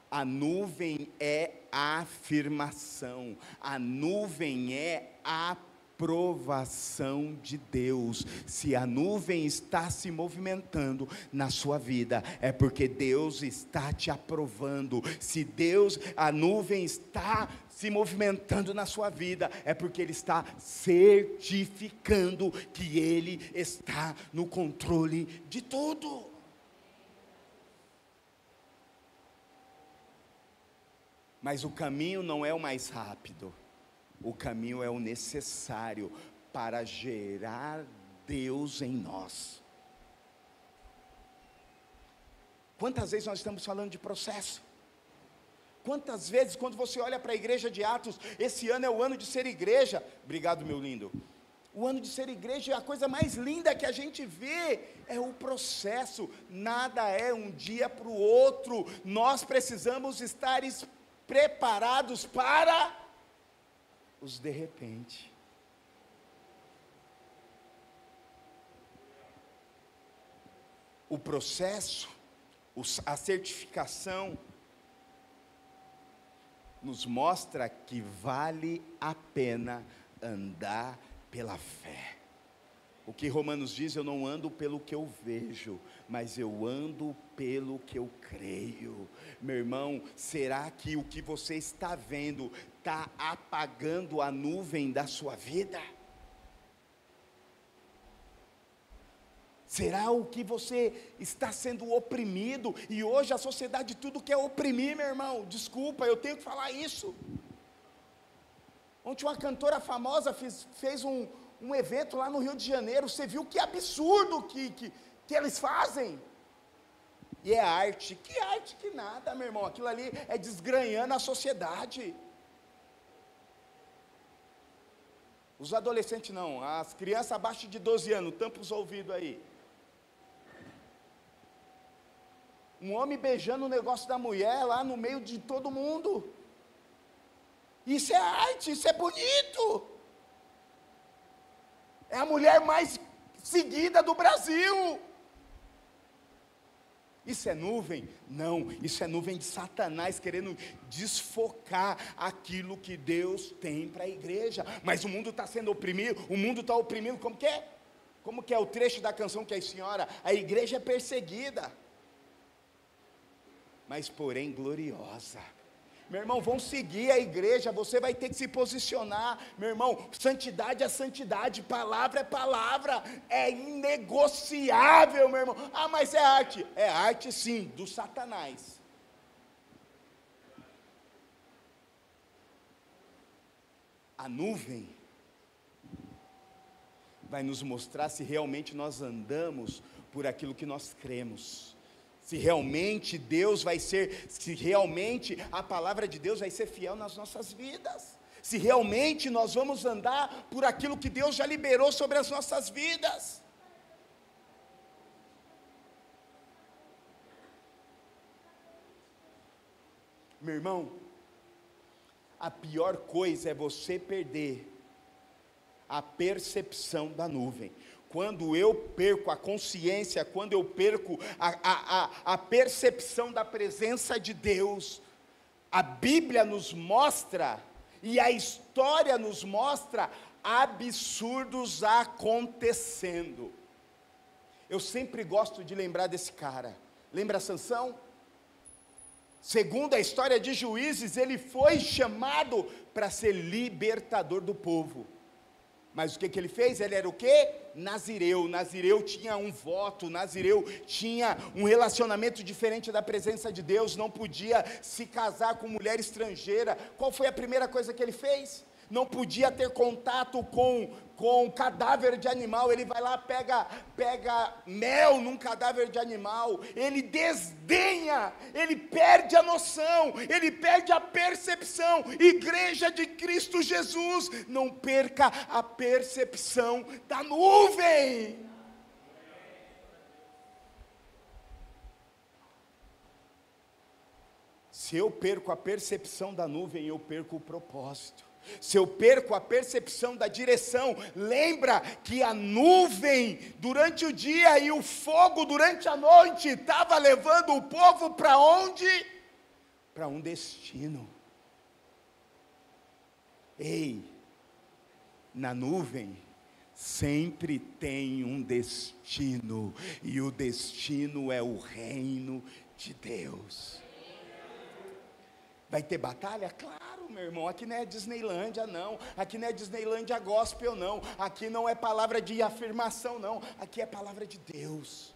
[SPEAKER 1] A nuvem é a afirmação, a nuvem é a aprovação de Deus. Se a nuvem está se movimentando na sua vida, é porque Deus está te aprovando. Se a nuvem está se movimentando na sua vida, é porque Ele está certificando que Ele está no controle de tudo. Mas o caminho não é o mais rápido. O caminho é o necessário para gerar Deus em nós. Quantas vezes nós estamos falando de processo? Quantas vezes, quando você olha para a igreja de Atos, esse ano é o ano de ser igreja. Obrigado, meu lindo. O ano de ser igreja é a coisa mais linda que a gente vê, é o processo. Nada é um dia para o outro. Nós precisamos estar preparados para os de repente. O processo, a certificação, nos mostra que vale a pena andar pela fé. O que Romanos diz, eu não ando pelo que eu vejo, mas eu ando pelo que eu creio. Meu irmão, será que o que você está vendo está apagando a nuvem da sua vida? Será o que você está sendo oprimido? E hoje a sociedade tudo quer oprimir, meu irmão. Desculpa, eu tenho que falar isso. Ontem uma cantora famosa fez um evento lá no Rio de Janeiro. Você viu que absurdo que eles fazem? E é arte. Que arte que nada, meu irmão. Aquilo ali é desgranhando a sociedade. Os adolescentes não, as crianças abaixo de 12 anos, tampa os ouvidos aí. Um homem beijando o negócio da mulher lá no meio de todo mundo. Isso é arte, isso é bonito. É a mulher mais seguida do Brasil. Isso é nuvem? Não, isso é nuvem de Satanás querendo desfocar aquilo que Deus tem para a igreja. Mas o mundo está sendo oprimido, o mundo está oprimindo, como que é? Como que é o trecho da canção que é a senhora? A igreja é perseguida, mas porém gloriosa. Meu irmão, vão seguir a igreja, você vai ter que se posicionar, meu irmão. Santidade é santidade, palavra é palavra, é inegociável, meu irmão. Ah, mas é arte sim, do Satanás. A nuvem vai nos mostrar se realmente nós andamos por aquilo que nós cremos. Se realmente se realmente a palavra de Deus vai ser fiel nas nossas vidas. Se realmente nós vamos andar por aquilo que Deus já liberou sobre as nossas vidas. Meu irmão, a pior coisa é você perder a percepção da nuvem. quando eu perco a consciência, quando eu perco a percepção da presença de Deus, a Bíblia nos mostra, e a história nos mostra, absurdos acontecendo. Eu sempre gosto de lembrar desse cara. Lembra Sansão? Segundo a história de Juízes, ele foi chamado para ser libertador do povo. Mas o que ele fez? Ele era o quê? Nazireu. Nazireu tinha um voto, Nazireu tinha um relacionamento diferente da presença de Deus, não podia se casar com mulher estrangeira. Qual foi a primeira coisa que ele fez? Não podia ter contato com cadáver de animal. Ele vai lá, pega mel num cadáver de animal, ele desdenha, ele perde a noção, ele perde a percepção. Igreja de Cristo Jesus, não perca a percepção da nuvem. Se eu perco a percepção da nuvem, eu perco o propósito. Se eu perco a percepção da direção, lembra que a nuvem durante o dia e o fogo durante a noite estava levando o povo para onde? Para um destino. Ei, na nuvem sempre tem um destino, e o destino é o reino de Deus. Vai ter batalha? Claro, meu irmão, aqui não é Disneylândia não, aqui não é Disneylândia gospel não, aqui não é palavra de afirmação não, aqui é palavra de Deus.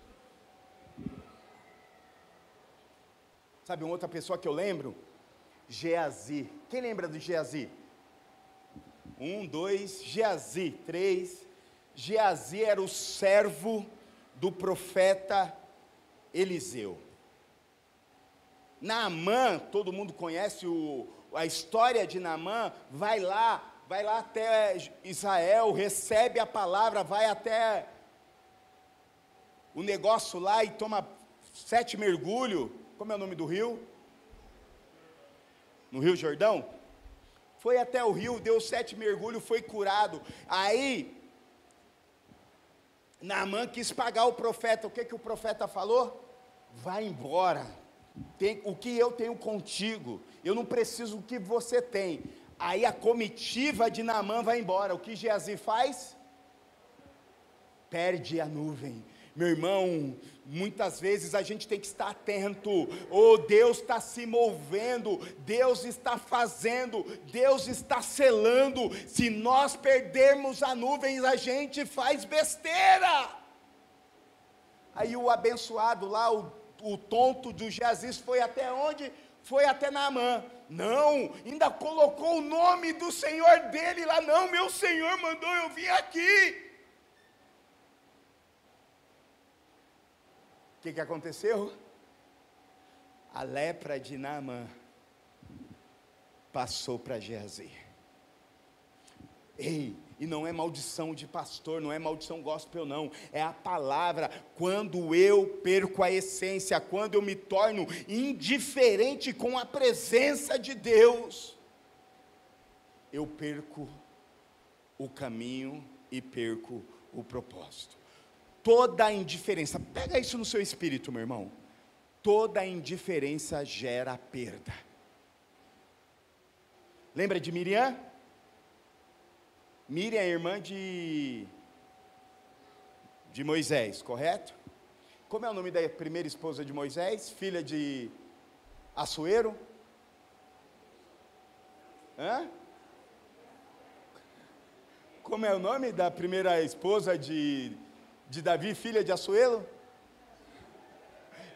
[SPEAKER 1] Sabe uma outra pessoa que eu lembro? Geazi. Quem lembra do Geazi? 1, 2, Geazi, 3, Geazi era o servo do profeta Eliseu. Naamã, todo mundo conhece a história de Naamã, vai lá até Israel, recebe a palavra, vai até o negócio lá e toma 7 mergulhos, como é o nome do rio? No Rio Jordão? Foi até o rio, deu 7 mergulhos, foi curado. Aí, Naamã quis pagar o profeta, o que o profeta falou? Vai embora. O que eu tenho contigo, eu não preciso do que você tem. Aí a comitiva de Naamã vai embora. O que Geazi faz? Perde a nuvem. Meu irmão, muitas vezes a gente tem que estar atento. Deus está se movendo, Deus está fazendo, Deus está selando. Se nós perdermos a nuvem, a gente faz besteira. Aí o abençoado lá, o tonto do Geazi foi até onde? Foi até Naamã. Não, ainda colocou o nome do Senhor dele lá. Não, meu Senhor mandou eu vir aqui. O que aconteceu? A lepra de Naamã passou para Geazi. Ei, e não é maldição de pastor, não é maldição gospel não, é a palavra. Quando eu perco a essência, quando eu me torno indiferente com a presença de Deus, eu perco o caminho e perco o propósito. Toda indiferença, pega isso no seu espírito, meu irmão, toda indiferença gera perda. Lembra de Miriam? Miriam é irmã de Moisés, correto? Como é o nome da primeira esposa de Moisés? Filha de Assuero? Como é o nome da primeira esposa de Davi, filha de Assuero?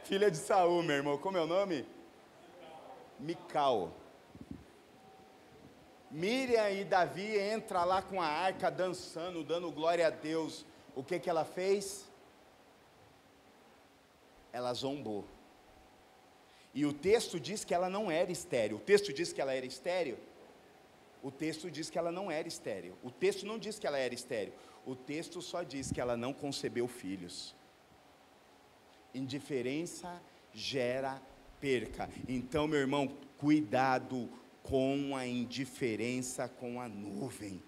[SPEAKER 1] Filha de Saul, meu irmão. Como é o nome? Mical. Miriam e Davi entram lá com a arca dançando, dando glória a Deus. O que ela fez? Ela zombou. E o texto diz que ela não era estéril. O texto diz que ela era estéril? O texto diz que ela não era estéril. O texto não diz que ela era estéril. O texto só diz que ela não concebeu filhos. Indiferença gera perca. Então, meu irmão, cuidado com a indiferença com a nuvem.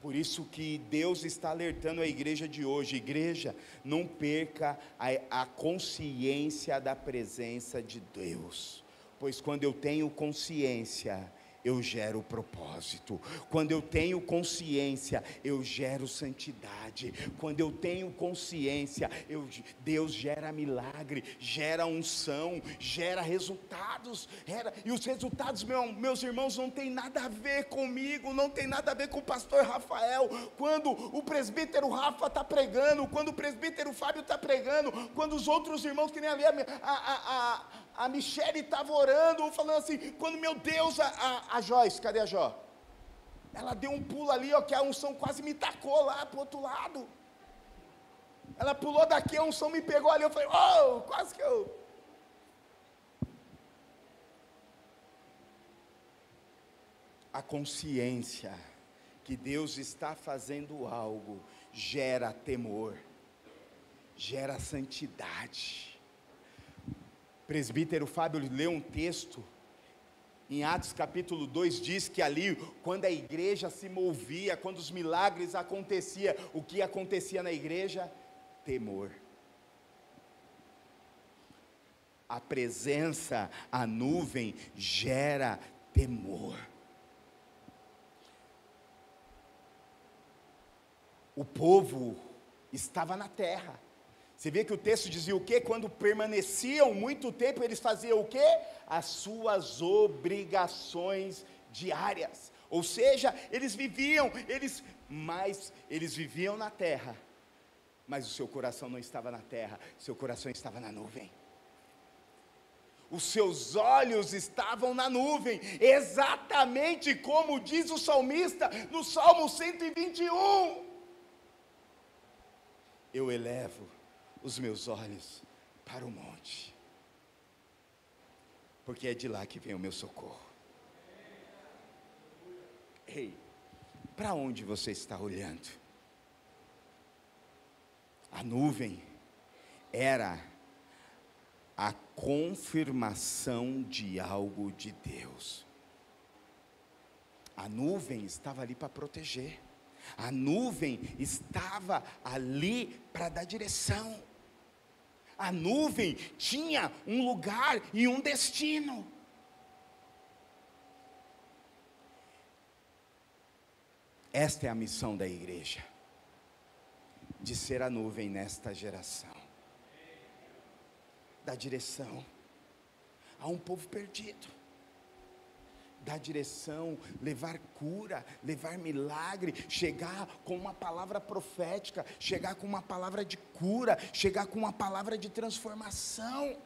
[SPEAKER 1] Por isso que Deus está alertando a igreja de hoje: igreja, não perca a consciência da presença de Deus, pois quando eu tenho consciência, eu gero propósito. Quando eu tenho consciência, eu gero santidade. Quando eu tenho consciência, Deus gera milagre, gera unção, gera resultados. E os resultados, meus irmãos, não tem nada a ver comigo, não tem nada a ver com o pastor Rafael. Quando o presbítero Rafa está pregando, quando o presbítero Fábio está pregando, quando os outros irmãos, que nem ali a Michele estava orando, falando assim, quando, meu Deus, a Joyce, cadê a Jó? Ela deu um pulo ali, ó, que a unção quase me tacou lá para o outro lado. Ela pulou daqui, a unção me pegou ali, eu falei, oh, quase que eu... A consciência que Deus está fazendo algo gera temor, gera santidade. Presbítero Fábio leu um texto, em Atos capítulo 2, diz que ali, quando a igreja se movia, quando os milagres aconteciam, o que acontecia na igreja? Temor. A presença, a nuvem, gera temor. O povo estava na terra. Você vê que o texto dizia o quê? Quando permaneciam muito tempo, eles faziam o quê? As suas obrigações diárias. Ou seja, eles viviam na terra, mas o seu coração não estava na terra, seu coração estava na nuvem. Os seus olhos estavam na nuvem, exatamente como diz o salmista no Salmo 121. Eu elevo os meus olhos para o monte, porque é de lá que vem o meu socorro. Ei, para onde você está olhando? A nuvem era a confirmação de algo de Deus. A nuvem estava ali para proteger. A nuvem estava ali para dar direção. A nuvem tinha um lugar e um destino. Esta é a missão da igreja, de ser a nuvem nesta geração, dar direção a um povo perdido, dar direção, levar cura, levar milagre, chegar com uma palavra profética, chegar com uma palavra de cura, chegar com uma palavra de transformação.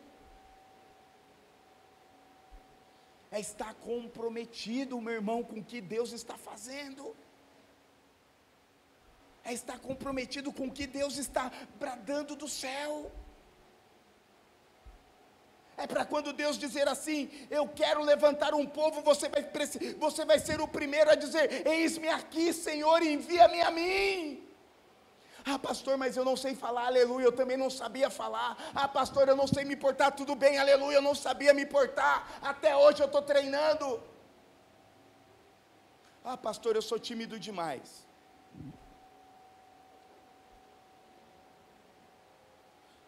[SPEAKER 1] É estar comprometido, meu irmão, com o que Deus está fazendo. É estar comprometido com o que Deus está bradando do céu. É para quando Deus dizer assim, eu quero levantar um povo, você vai ser o primeiro a dizer, eis-me aqui, Senhor, envia-me a mim. Ah, pastor, mas eu não sei falar, aleluia, eu também não sabia falar. Ah, pastor, eu não sei me portar, tudo bem, aleluia, eu não sabia me portar, até hoje eu estou treinando. Ah, pastor, eu sou tímido demais.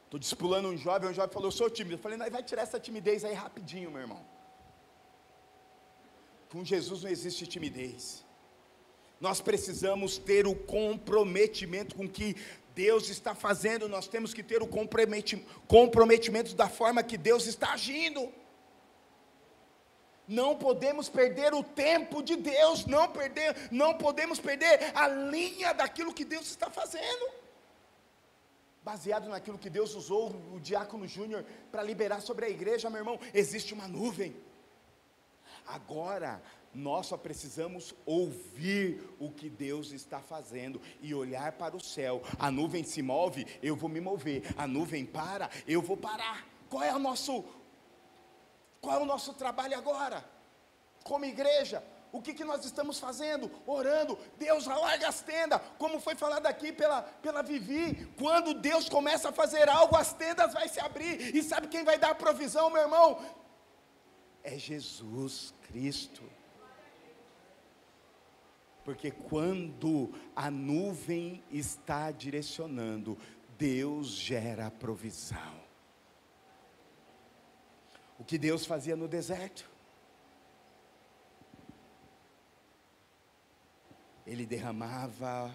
[SPEAKER 1] Estou discipulando um jovem falou, eu sou tímido. Eu falei, vai tirar essa timidez aí rapidinho, meu irmão. Com Jesus não existe timidez. Nós precisamos ter o comprometimento com o que Deus está fazendo. Nós temos que ter o comprometimento da forma que Deus está agindo. Não podemos perder o tempo de Deus, não podemos perder a linha daquilo que Deus está fazendo. Baseado naquilo que Deus usou o diácono Júnior para liberar sobre a igreja, meu irmão, existe uma nuvem. Agora, nós só precisamos ouvir o que Deus está fazendo e olhar para o céu. A nuvem se move, eu vou me mover. A nuvem para, eu vou parar. Qual é o nosso trabalho agora? Como igreja, o que nós estamos fazendo? Orando. Deus alarga as tendas, como foi falado aqui pela Vivi. Quando Deus começa a fazer algo, as tendas vai se abrir. E sabe quem vai dar a provisão, meu irmão? É Jesus Cristo. Porque quando a nuvem está direcionando, Deus gera provisão. O que Deus fazia no deserto? Ele derramava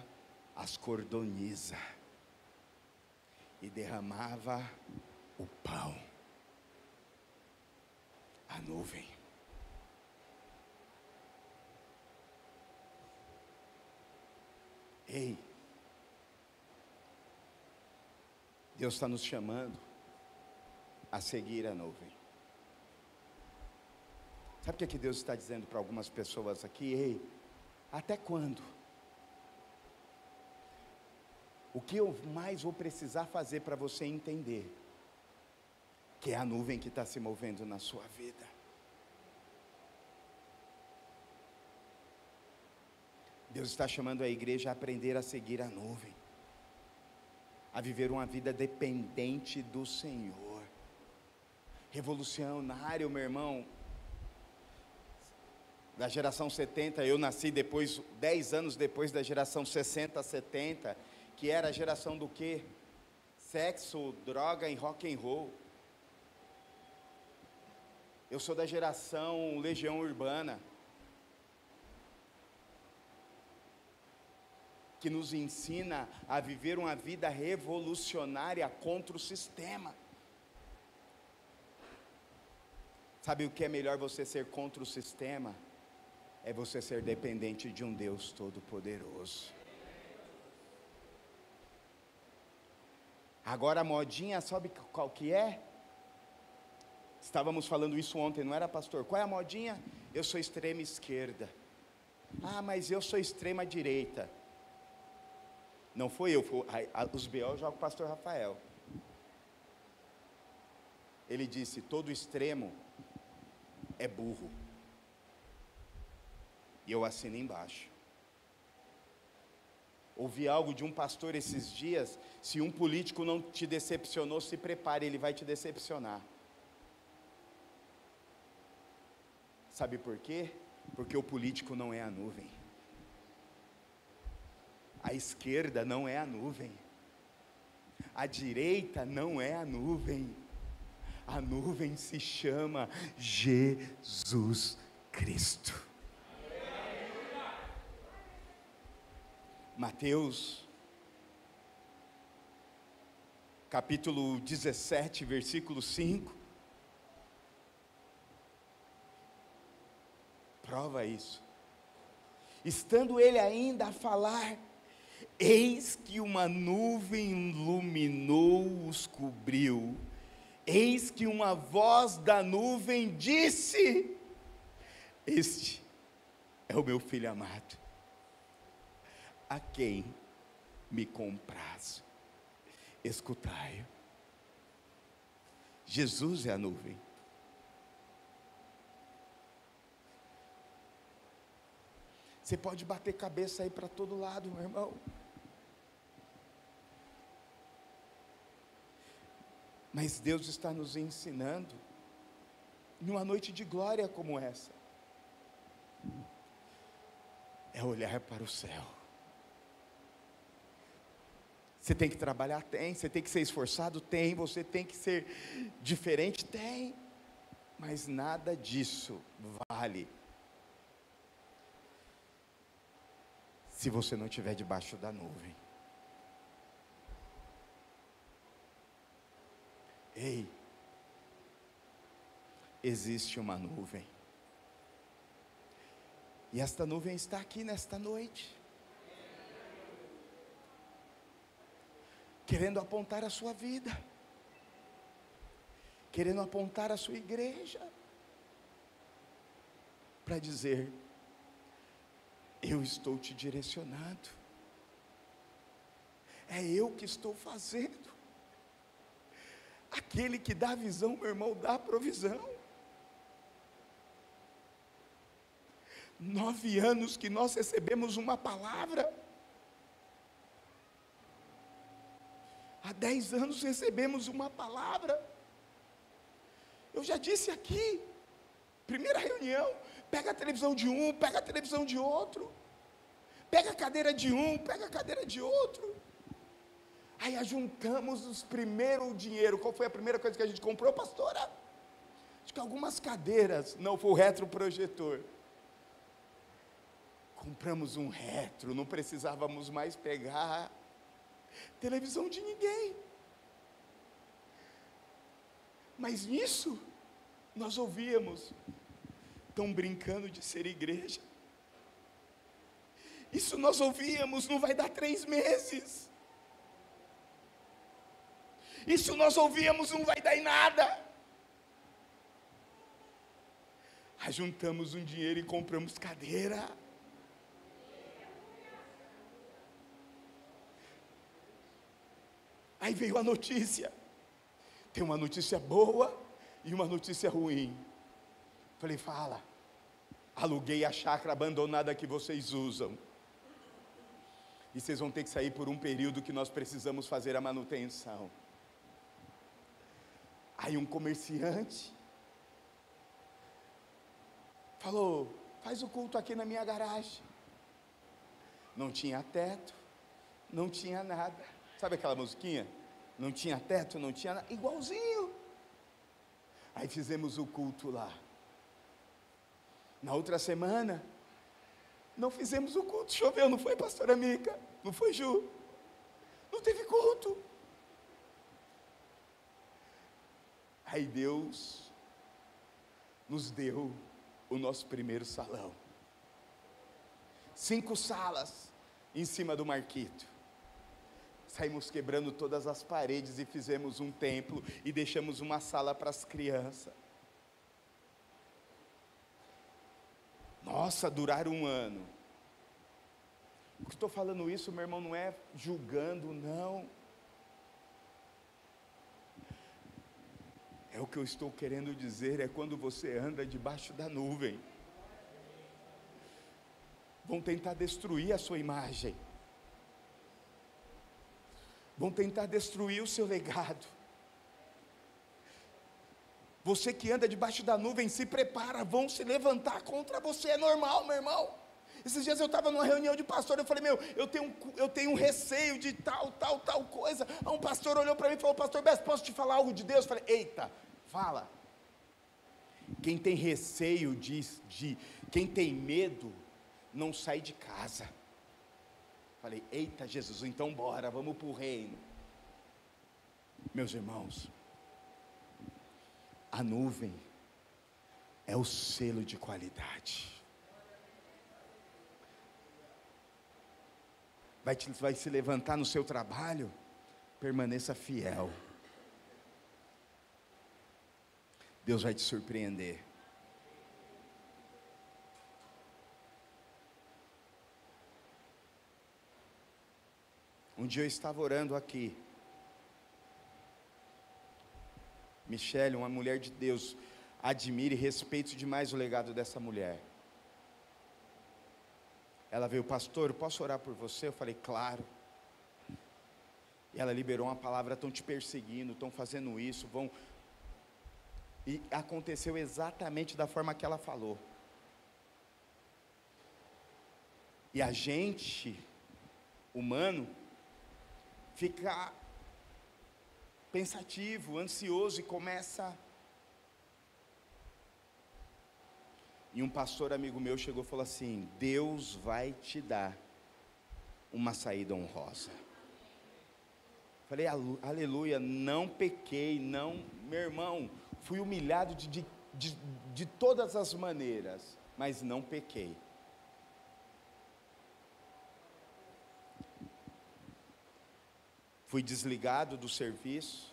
[SPEAKER 1] as cordonizas e derramava o pão, a nuvem. Ei, Deus está nos chamando a seguir a nuvem. Sabe o que Deus está dizendo para algumas pessoas aqui? Ei, até quando? O que eu mais vou precisar fazer para você entender que é a nuvem que está se movendo na sua vida? Deus está chamando a igreja a aprender a seguir a nuvem, a viver uma vida dependente do Senhor. Revolucionário, meu irmão, da geração 70, eu nasci depois, 10 anos depois da geração 60, 70, que era a geração do quê? Sexo, droga e rock and roll. Eu sou da geração Legião Urbana, que nos ensina a viver uma vida revolucionária contra o sistema. Sabe o que é melhor você ser contra o sistema? É você ser dependente de um Deus Todo-Poderoso. Agora a modinha, sabe qual que é? Estávamos falando isso ontem, não era, pastor? Qual é a modinha? Eu sou extrema esquerda. Ah, mas eu sou extrema direita. Não foi eu, os B.O. jogam o pastor Rafael. Ele disse, todo extremo é burro. E eu assino embaixo. Ouvi algo de um pastor esses dias, se um político não te decepcionou, se prepare, ele vai te decepcionar. Sabe por quê? Porque o político não é a nuvem. A esquerda não é a nuvem. A direita não é a nuvem. A nuvem se chama Jesus Cristo. Mateus, capítulo 17, versículo 5. Prova isso. Estando ele ainda a falar, eis que uma nuvem luminou, os cobriu. Eis que uma voz da nuvem disse: este é o meu filho amado, a quem me comprazo. Escutai-o. Jesus é a nuvem. Você pode bater cabeça aí para todo lado, meu irmão. Mas Deus está nos ensinando, numa noite de glória como essa, é olhar para o céu. Você tem que trabalhar? Tem. Você tem que ser esforçado? Tem. Você tem que ser diferente? Tem. Mas nada disso vale se você não estiver debaixo da nuvem. Ei, existe uma nuvem, e esta nuvem está aqui nesta noite, querendo apontar a sua vida, querendo apontar a sua igreja, para dizer: eu estou te direcionando, é eu que estou fazendo. Aquele que dá visão, meu irmão, dá provisão. 9 anos que nós recebemos uma palavra. Há 10 anos recebemos uma palavra. Eu já disse aqui, primeira reunião, pega a televisão de um, pega a televisão de outro. pega a cadeira de um, pega a cadeira de outro. Aí ajuntamos os primeiros dinheiro. Qual foi a primeira coisa que a gente comprou, pastora? Acho que algumas cadeiras. Não, foi o retroprojetor. Compramos um retro, não precisávamos mais pegar televisão de ninguém. Mas nisso, nós ouvíamos, estão brincando de ser igreja. Isso nós ouvíamos, não vai dar 3 meses. Isso nós ouvíamos, não vai dar em nada. Ajuntamos um dinheiro e compramos cadeira. Aí veio a notícia. Tem uma notícia boa e uma notícia ruim. Falei, fala. Aluguei a chácara abandonada que vocês usam. E vocês vão ter que sair por um período que nós precisamos fazer a manutenção. Aí um comerciante falou, faz o culto aqui na minha garagem. Não tinha teto, não tinha nada. Sabe aquela musiquinha? Não tinha teto, não tinha nada, igualzinho. Aí fizemos o culto lá. Na outra semana, não fizemos o culto, choveu, não foi, pastora Mica? Não foi, Ju? Não teve culto. Aí Deus nos deu o nosso primeiro salão. 5 salas em cima do Marquito. Saímos quebrando todas as paredes e fizemos um templo e deixamos uma sala para as crianças. Nossa, duraram 1 ano. O que estou falando isso, meu irmão, não é julgando, não. É o que eu estou querendo dizer, é quando você anda debaixo da nuvem. Vão tentar destruir a sua imagem. Vão tentar destruir o seu legado. Você que anda debaixo da nuvem, se prepara, vão se levantar contra você, é normal, meu irmão. Esses dias eu estava numa reunião de pastor, eu falei, eu tenho um receio de tal coisa. Aí um pastor olhou para mim e falou, pastor Bess, posso te falar algo de Deus? Eu falei, eita, fala. Quem tem receio quem tem medo, não sai de casa. Falei, eita Jesus, então bora, vamos para o reino. Meus irmãos, a nuvem é o selo de qualidade. Vai se levantar no seu trabalho, permaneça fiel. Deus vai te surpreender. Um dia eu estava orando aqui. Michele, uma mulher de Deus, admiro e respeito demais o legado dessa mulher. Ela veio, pastor, posso orar por você? Eu falei, claro. E ela liberou uma palavra, estão te perseguindo, estão fazendo isso, vão... E aconteceu exatamente da forma que ela falou. E a gente, humano, fica pensativo, ansioso e começa. E um pastor amigo meu chegou e falou assim: Deus vai te dar uma saída honrosa. Falei, aleluia, não pequei, não, meu irmão, fui humilhado de todas as maneiras, mas não pequei. Fui desligado do serviço,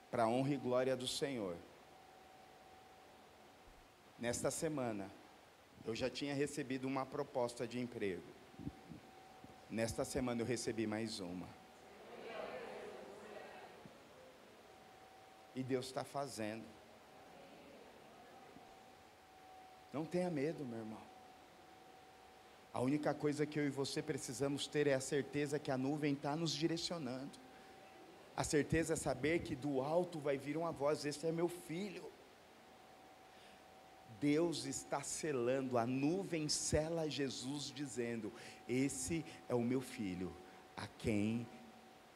[SPEAKER 1] para a honra e glória do Senhor. Nesta semana, eu já tinha recebido uma proposta de emprego. Nesta semana eu recebi mais uma. E Deus está fazendo. Não tenha medo, meu irmão. A única coisa que eu e você precisamos ter é a certeza que a nuvem está nos direcionando. A certeza é saber que do alto vai vir uma voz: esse é meu filho. Deus está selando, a nuvem sela Jesus, dizendo: esse é o meu filho, a quem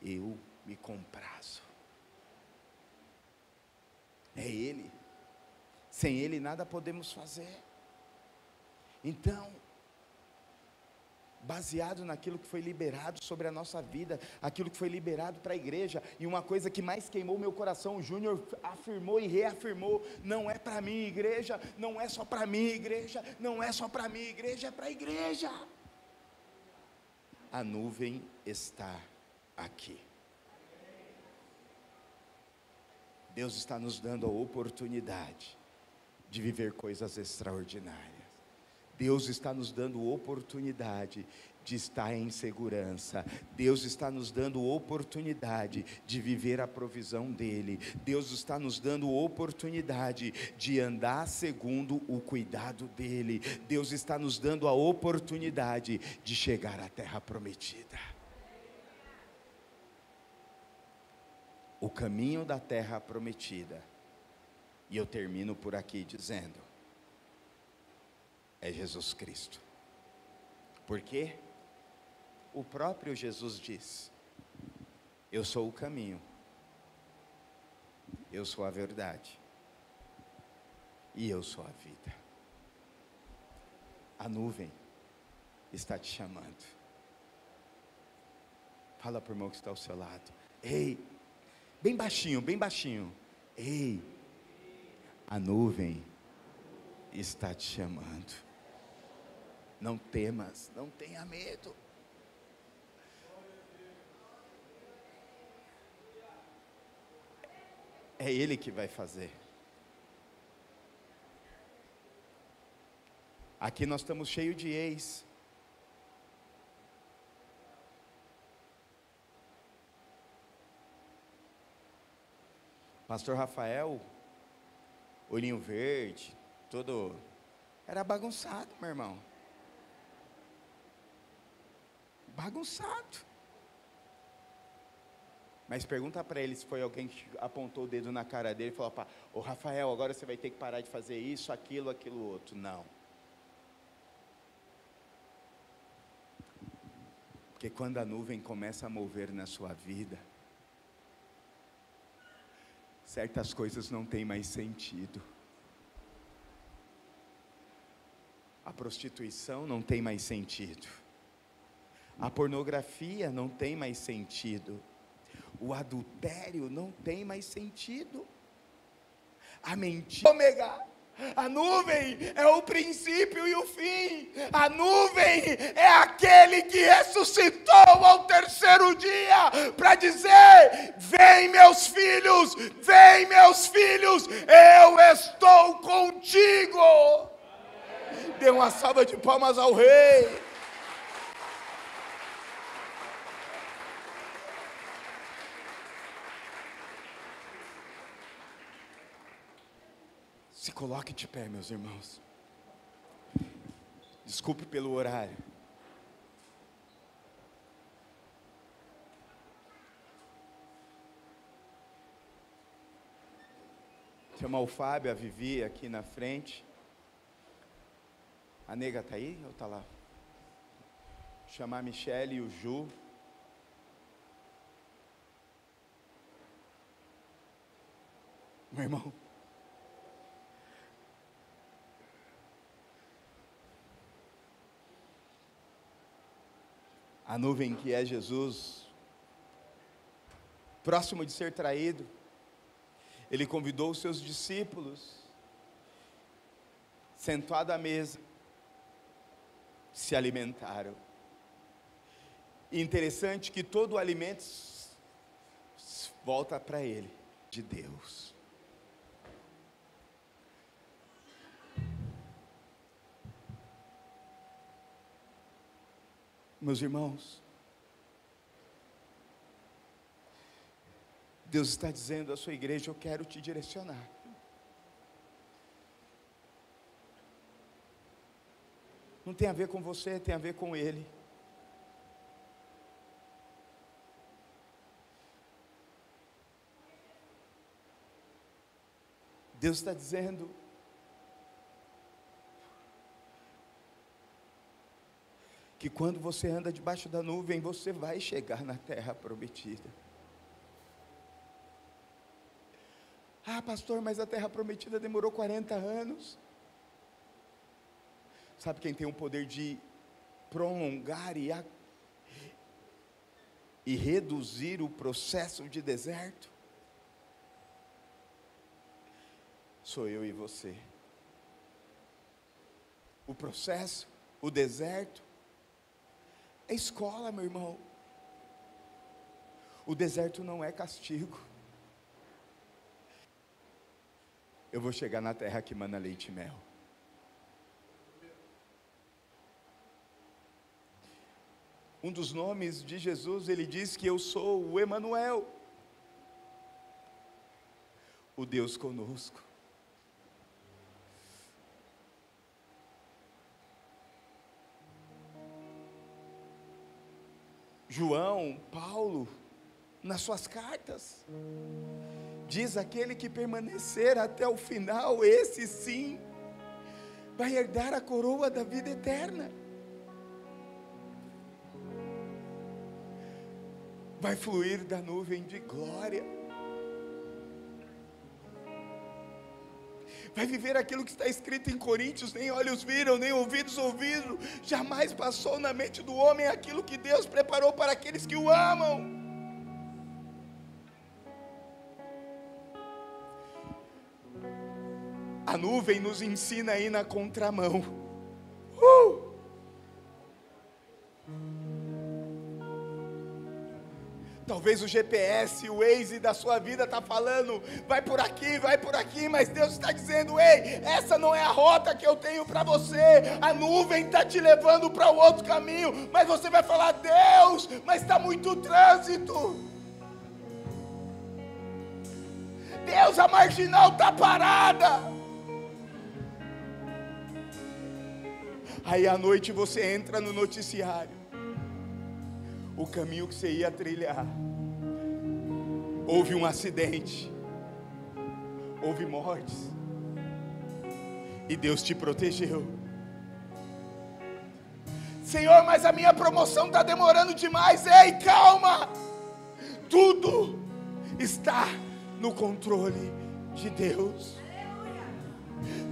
[SPEAKER 1] eu me comprazo. É Ele, sem Ele nada podemos fazer. Então, baseado naquilo que foi liberado sobre a nossa vida, aquilo que foi liberado para a igreja, e uma coisa que mais queimou meu coração, o Júnior afirmou e reafirmou: não é para mim, igreja, não é só para mim, igreja, não é só para mim, igreja, é para a igreja. A nuvem está aqui. Deus está nos dando a oportunidade de viver coisas extraordinárias. Deus está nos dando oportunidade de estar em segurança. Deus está nos dando oportunidade de viver a provisão dEle. Deus está nos dando oportunidade de andar segundo o cuidado dEle. Deus está nos dando a oportunidade de chegar à terra prometida. O caminho da terra prometida, e eu termino por aqui dizendo, é Jesus Cristo. Por quê? O próprio Jesus diz: eu sou o caminho, eu sou a verdade, e eu sou a vida. A nuvem está te chamando. Fala para o irmão que está ao seu lado: ei, bem baixinho, bem baixinho. Ei, a nuvem está te chamando. Não temas, não tenha medo. É Ele que vai fazer. Aqui nós estamos cheios de ex. Pastor Rafael, olhinho verde, todo, era bagunçado, meu irmão. Bagunçado. Mas pergunta para ele se foi alguém que apontou o dedo na cara dele e falou: ô Rafael, agora você vai ter que parar de fazer isso, aquilo outro. Não. Porque quando a nuvem começa a mover na sua vida, certas coisas não têm mais sentido. A prostituição não tem mais sentido. A pornografia não tem mais sentido. O adultério não tem mais sentido. A mentira, ômega. A nuvem é o princípio e o fim. A nuvem é aquele que ressuscitou ao terceiro dia para dizer: vem meus filhos, eu estou contigo. Dê uma salva de palmas ao Rei. Se coloque de pé, meus irmãos. Desculpe pelo horário. Chamar o Fábio, a Vivi aqui na frente. A nega está aí ou está lá? Chamar a Michele e o Ju. Meu irmão. A nuvem que é Jesus, próximo de ser traído, Ele convidou os seus discípulos, sentado à mesa, se alimentaram. E interessante que todo o alimento volta para Ele, de Deus. Meus irmãos, Deus está dizendo à sua igreja: eu quero te direcionar. Não tem a ver com você, tem a ver com Ele. Deus está dizendo: que quando você anda debaixo da nuvem, você vai chegar na terra prometida. Ah, pastor, mas a terra prometida demorou 40 anos. Sabe quem tem o poder de prolongar e reduzir o processo de deserto? Sou eu e você. O processo, o deserto, é escola, meu irmão. O deserto não é castigo. Eu vou chegar na terra que mana leite e mel. Um dos nomes de Jesus, ele diz que eu sou o Emanuel, o Deus conosco. João, Paulo, nas suas cartas, diz: aquele que permanecer até o final, esse sim, vai herdar a coroa da vida eterna. Vai fluir da nuvem de glória. Vai viver aquilo que está escrito em Coríntios: nem olhos viram, nem ouvidos ouviram, jamais passou na mente do homem aquilo que Deus preparou para aqueles que o amam. A nuvem nos ensina a ir na contramão. Talvez o GPS, o Waze da sua vida está falando: vai por aqui, mas Deus está dizendo: ei, essa não é a rota que eu tenho para você. A nuvem está te levando para o outro caminho, mas você vai falar: Deus, mas está muito trânsito. Deus, a marginal está parada. Aí à noite você entra no noticiário. O caminho que você ia trilhar, houve um acidente, houve mortes, e Deus te protegeu. Senhor, mas a minha promoção está demorando demais. Ei, calma, tudo está no controle de Deus.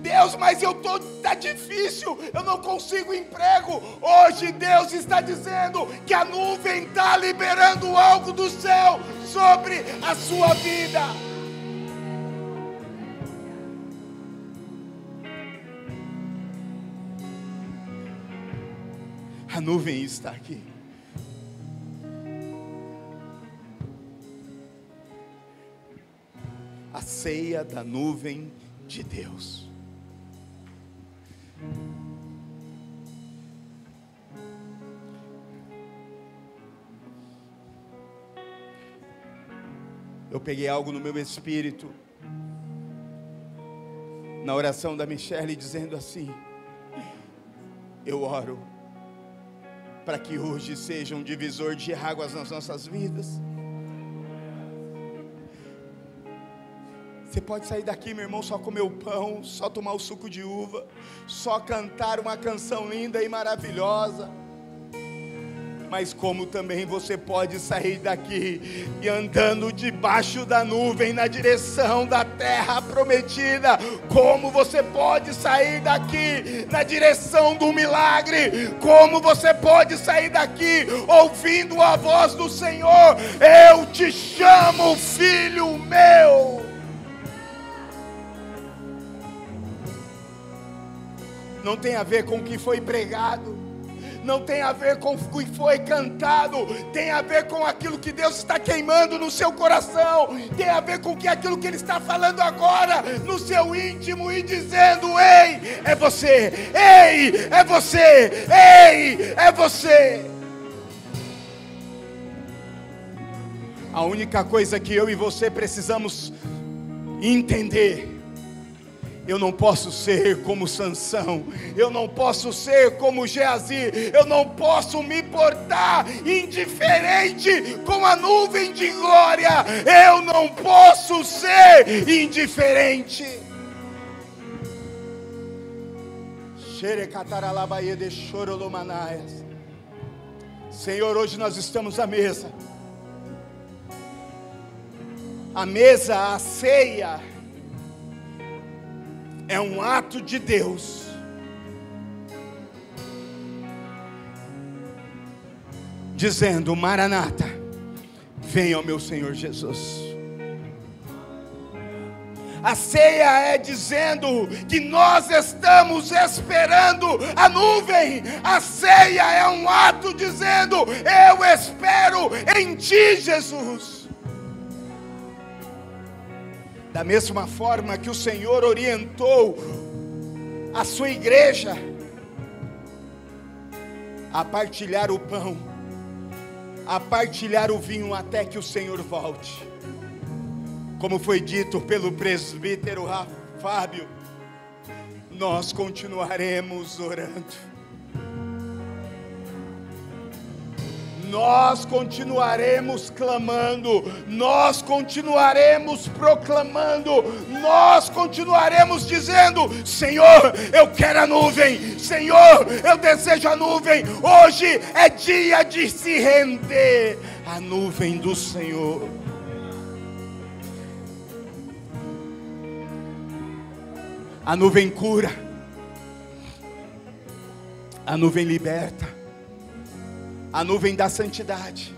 [SPEAKER 1] Deus, mas está difícil, eu não consigo emprego. Hoje Deus está dizendo que a nuvem está liberando algo do céu sobre a sua vida. A nuvem está aqui. A ceia da nuvem de Deus. Eu peguei algo no meu espírito, na oração da Michele, dizendo assim: eu oro para que hoje seja um divisor de águas nas nossas vidas. Você pode sair daqui, meu irmão, só comer o pão, só tomar o suco de uva, só cantar uma canção linda e maravilhosa. Mas como também você pode sair daqui e andando debaixo da nuvem na direção da terra prometida. Como você pode sair daqui na direção do milagre. Como você pode sair daqui ouvindo a voz do Senhor: eu te chamo, filho meu. Não tem a ver com o que foi pregado, não tem a ver com o que foi cantado, tem a ver com aquilo que Deus está queimando no seu coração, tem a ver com aquilo que Ele está falando agora no seu íntimo e dizendo: ei, é você, ei, é você, ei, é você. A única coisa que eu e você precisamos entender: eu não posso ser como Sansão, eu não posso ser como Geazi, eu não posso me portar indiferente com a nuvem de glória, eu não posso ser indiferente.
[SPEAKER 2] Senhor, hoje nós estamos à mesa. A mesa, a ceia, é um ato de Deus. Dizendo: Maranata, venha ao meu Senhor Jesus. A ceia é dizendo que nós estamos esperando a nuvem. A ceia é um ato dizendo: eu espero em ti, Jesus. Da mesma forma que o Senhor orientou a sua igreja a partilhar o pão, a partilhar o vinho até que o Senhor volte. Como foi dito pelo presbítero Fábio, nós continuaremos orando. Nós continuaremos clamando, nós continuaremos proclamando, nós continuaremos dizendo: Senhor, eu quero a nuvem, Senhor, eu desejo a nuvem. Hoje é dia de se render à nuvem do Senhor. A nuvem cura, a nuvem liberta, a nuvem da santidade,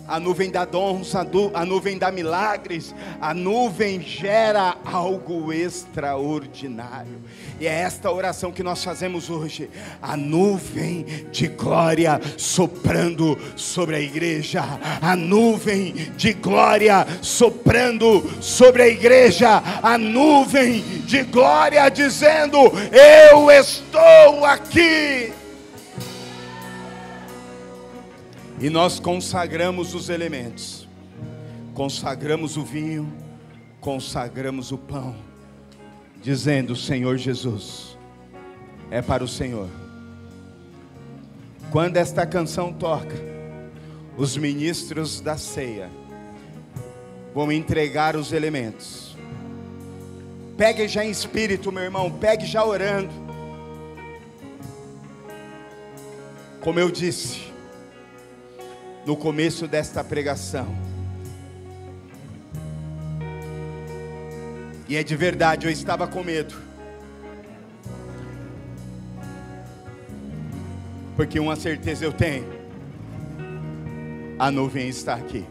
[SPEAKER 2] a nuvem dá dons, a nuvem dá milagres, a nuvem gera algo extraordinário. E é esta oração que nós fazemos hoje: a nuvem de glória soprando sobre a igreja, a nuvem de glória soprando sobre a igreja, a nuvem de glória dizendo: eu estou aqui. E nós consagramos os elementos, consagramos o vinho, consagramos o pão, dizendo: Senhor Jesus, é para o Senhor. Quando esta canção toca, os ministros da ceia vão entregar os elementos. Pegue já em espírito, meu irmão, pegue já orando. Como eu disse no começo desta pregação, e é de verdade, eu estava com medo, porque uma certeza eu tenho: a nuvem está aqui.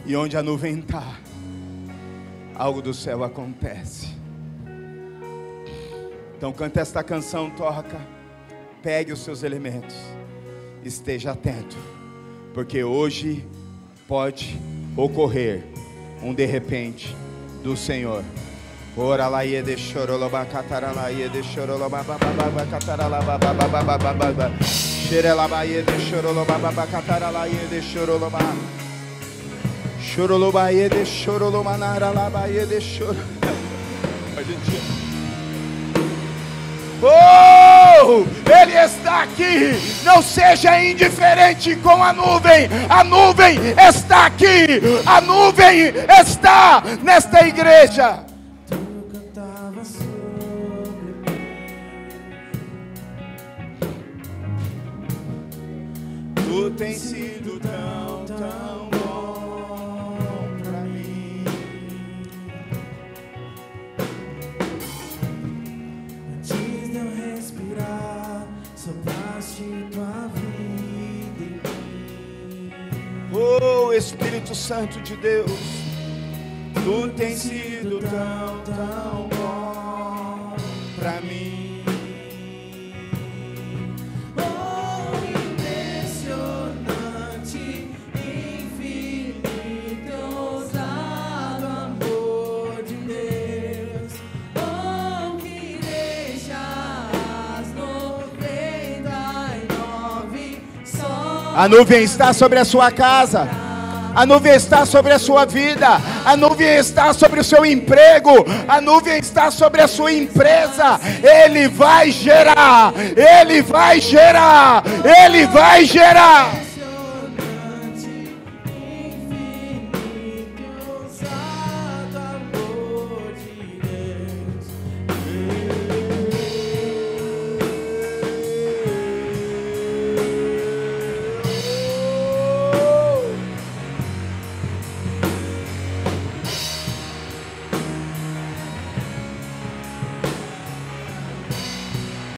[SPEAKER 2] E onde a nuvem está, algo do céu acontece. Então canta esta canção, toca, pegue os seus elementos, esteja atento, porque hoje pode ocorrer um de repente do Senhor. Ora lá e de choroloba catarala e de choroloba bababa catarala bababa xerelaba e de choroloba bababa catarala e de choroloba choroloba e de choroloba naralaba e de choro. A gente... Oh, Ele está aqui. Não seja indiferente com a nuvem. A nuvem está aqui. A nuvem está nesta igreja.
[SPEAKER 3] Tu cantava sobre mim.
[SPEAKER 2] Tu tens sido tão, tão bom pra mim.
[SPEAKER 3] Antes de eu respirar, sopraste tua vida em mim.
[SPEAKER 2] Oh, Espírito Santo de Deus, tu tens sido tão, tão bom pra mim.
[SPEAKER 3] Oh, impressionante, infinito, ousado amor de Deus. Oh, que deixa as 99 só.
[SPEAKER 2] A nuvem está sobre a sua casa. A nuvem está sobre a sua vida. A nuvem está sobre o seu emprego. A nuvem está sobre a sua empresa. Ele vai gerar. Ele vai gerar. Ele vai gerar.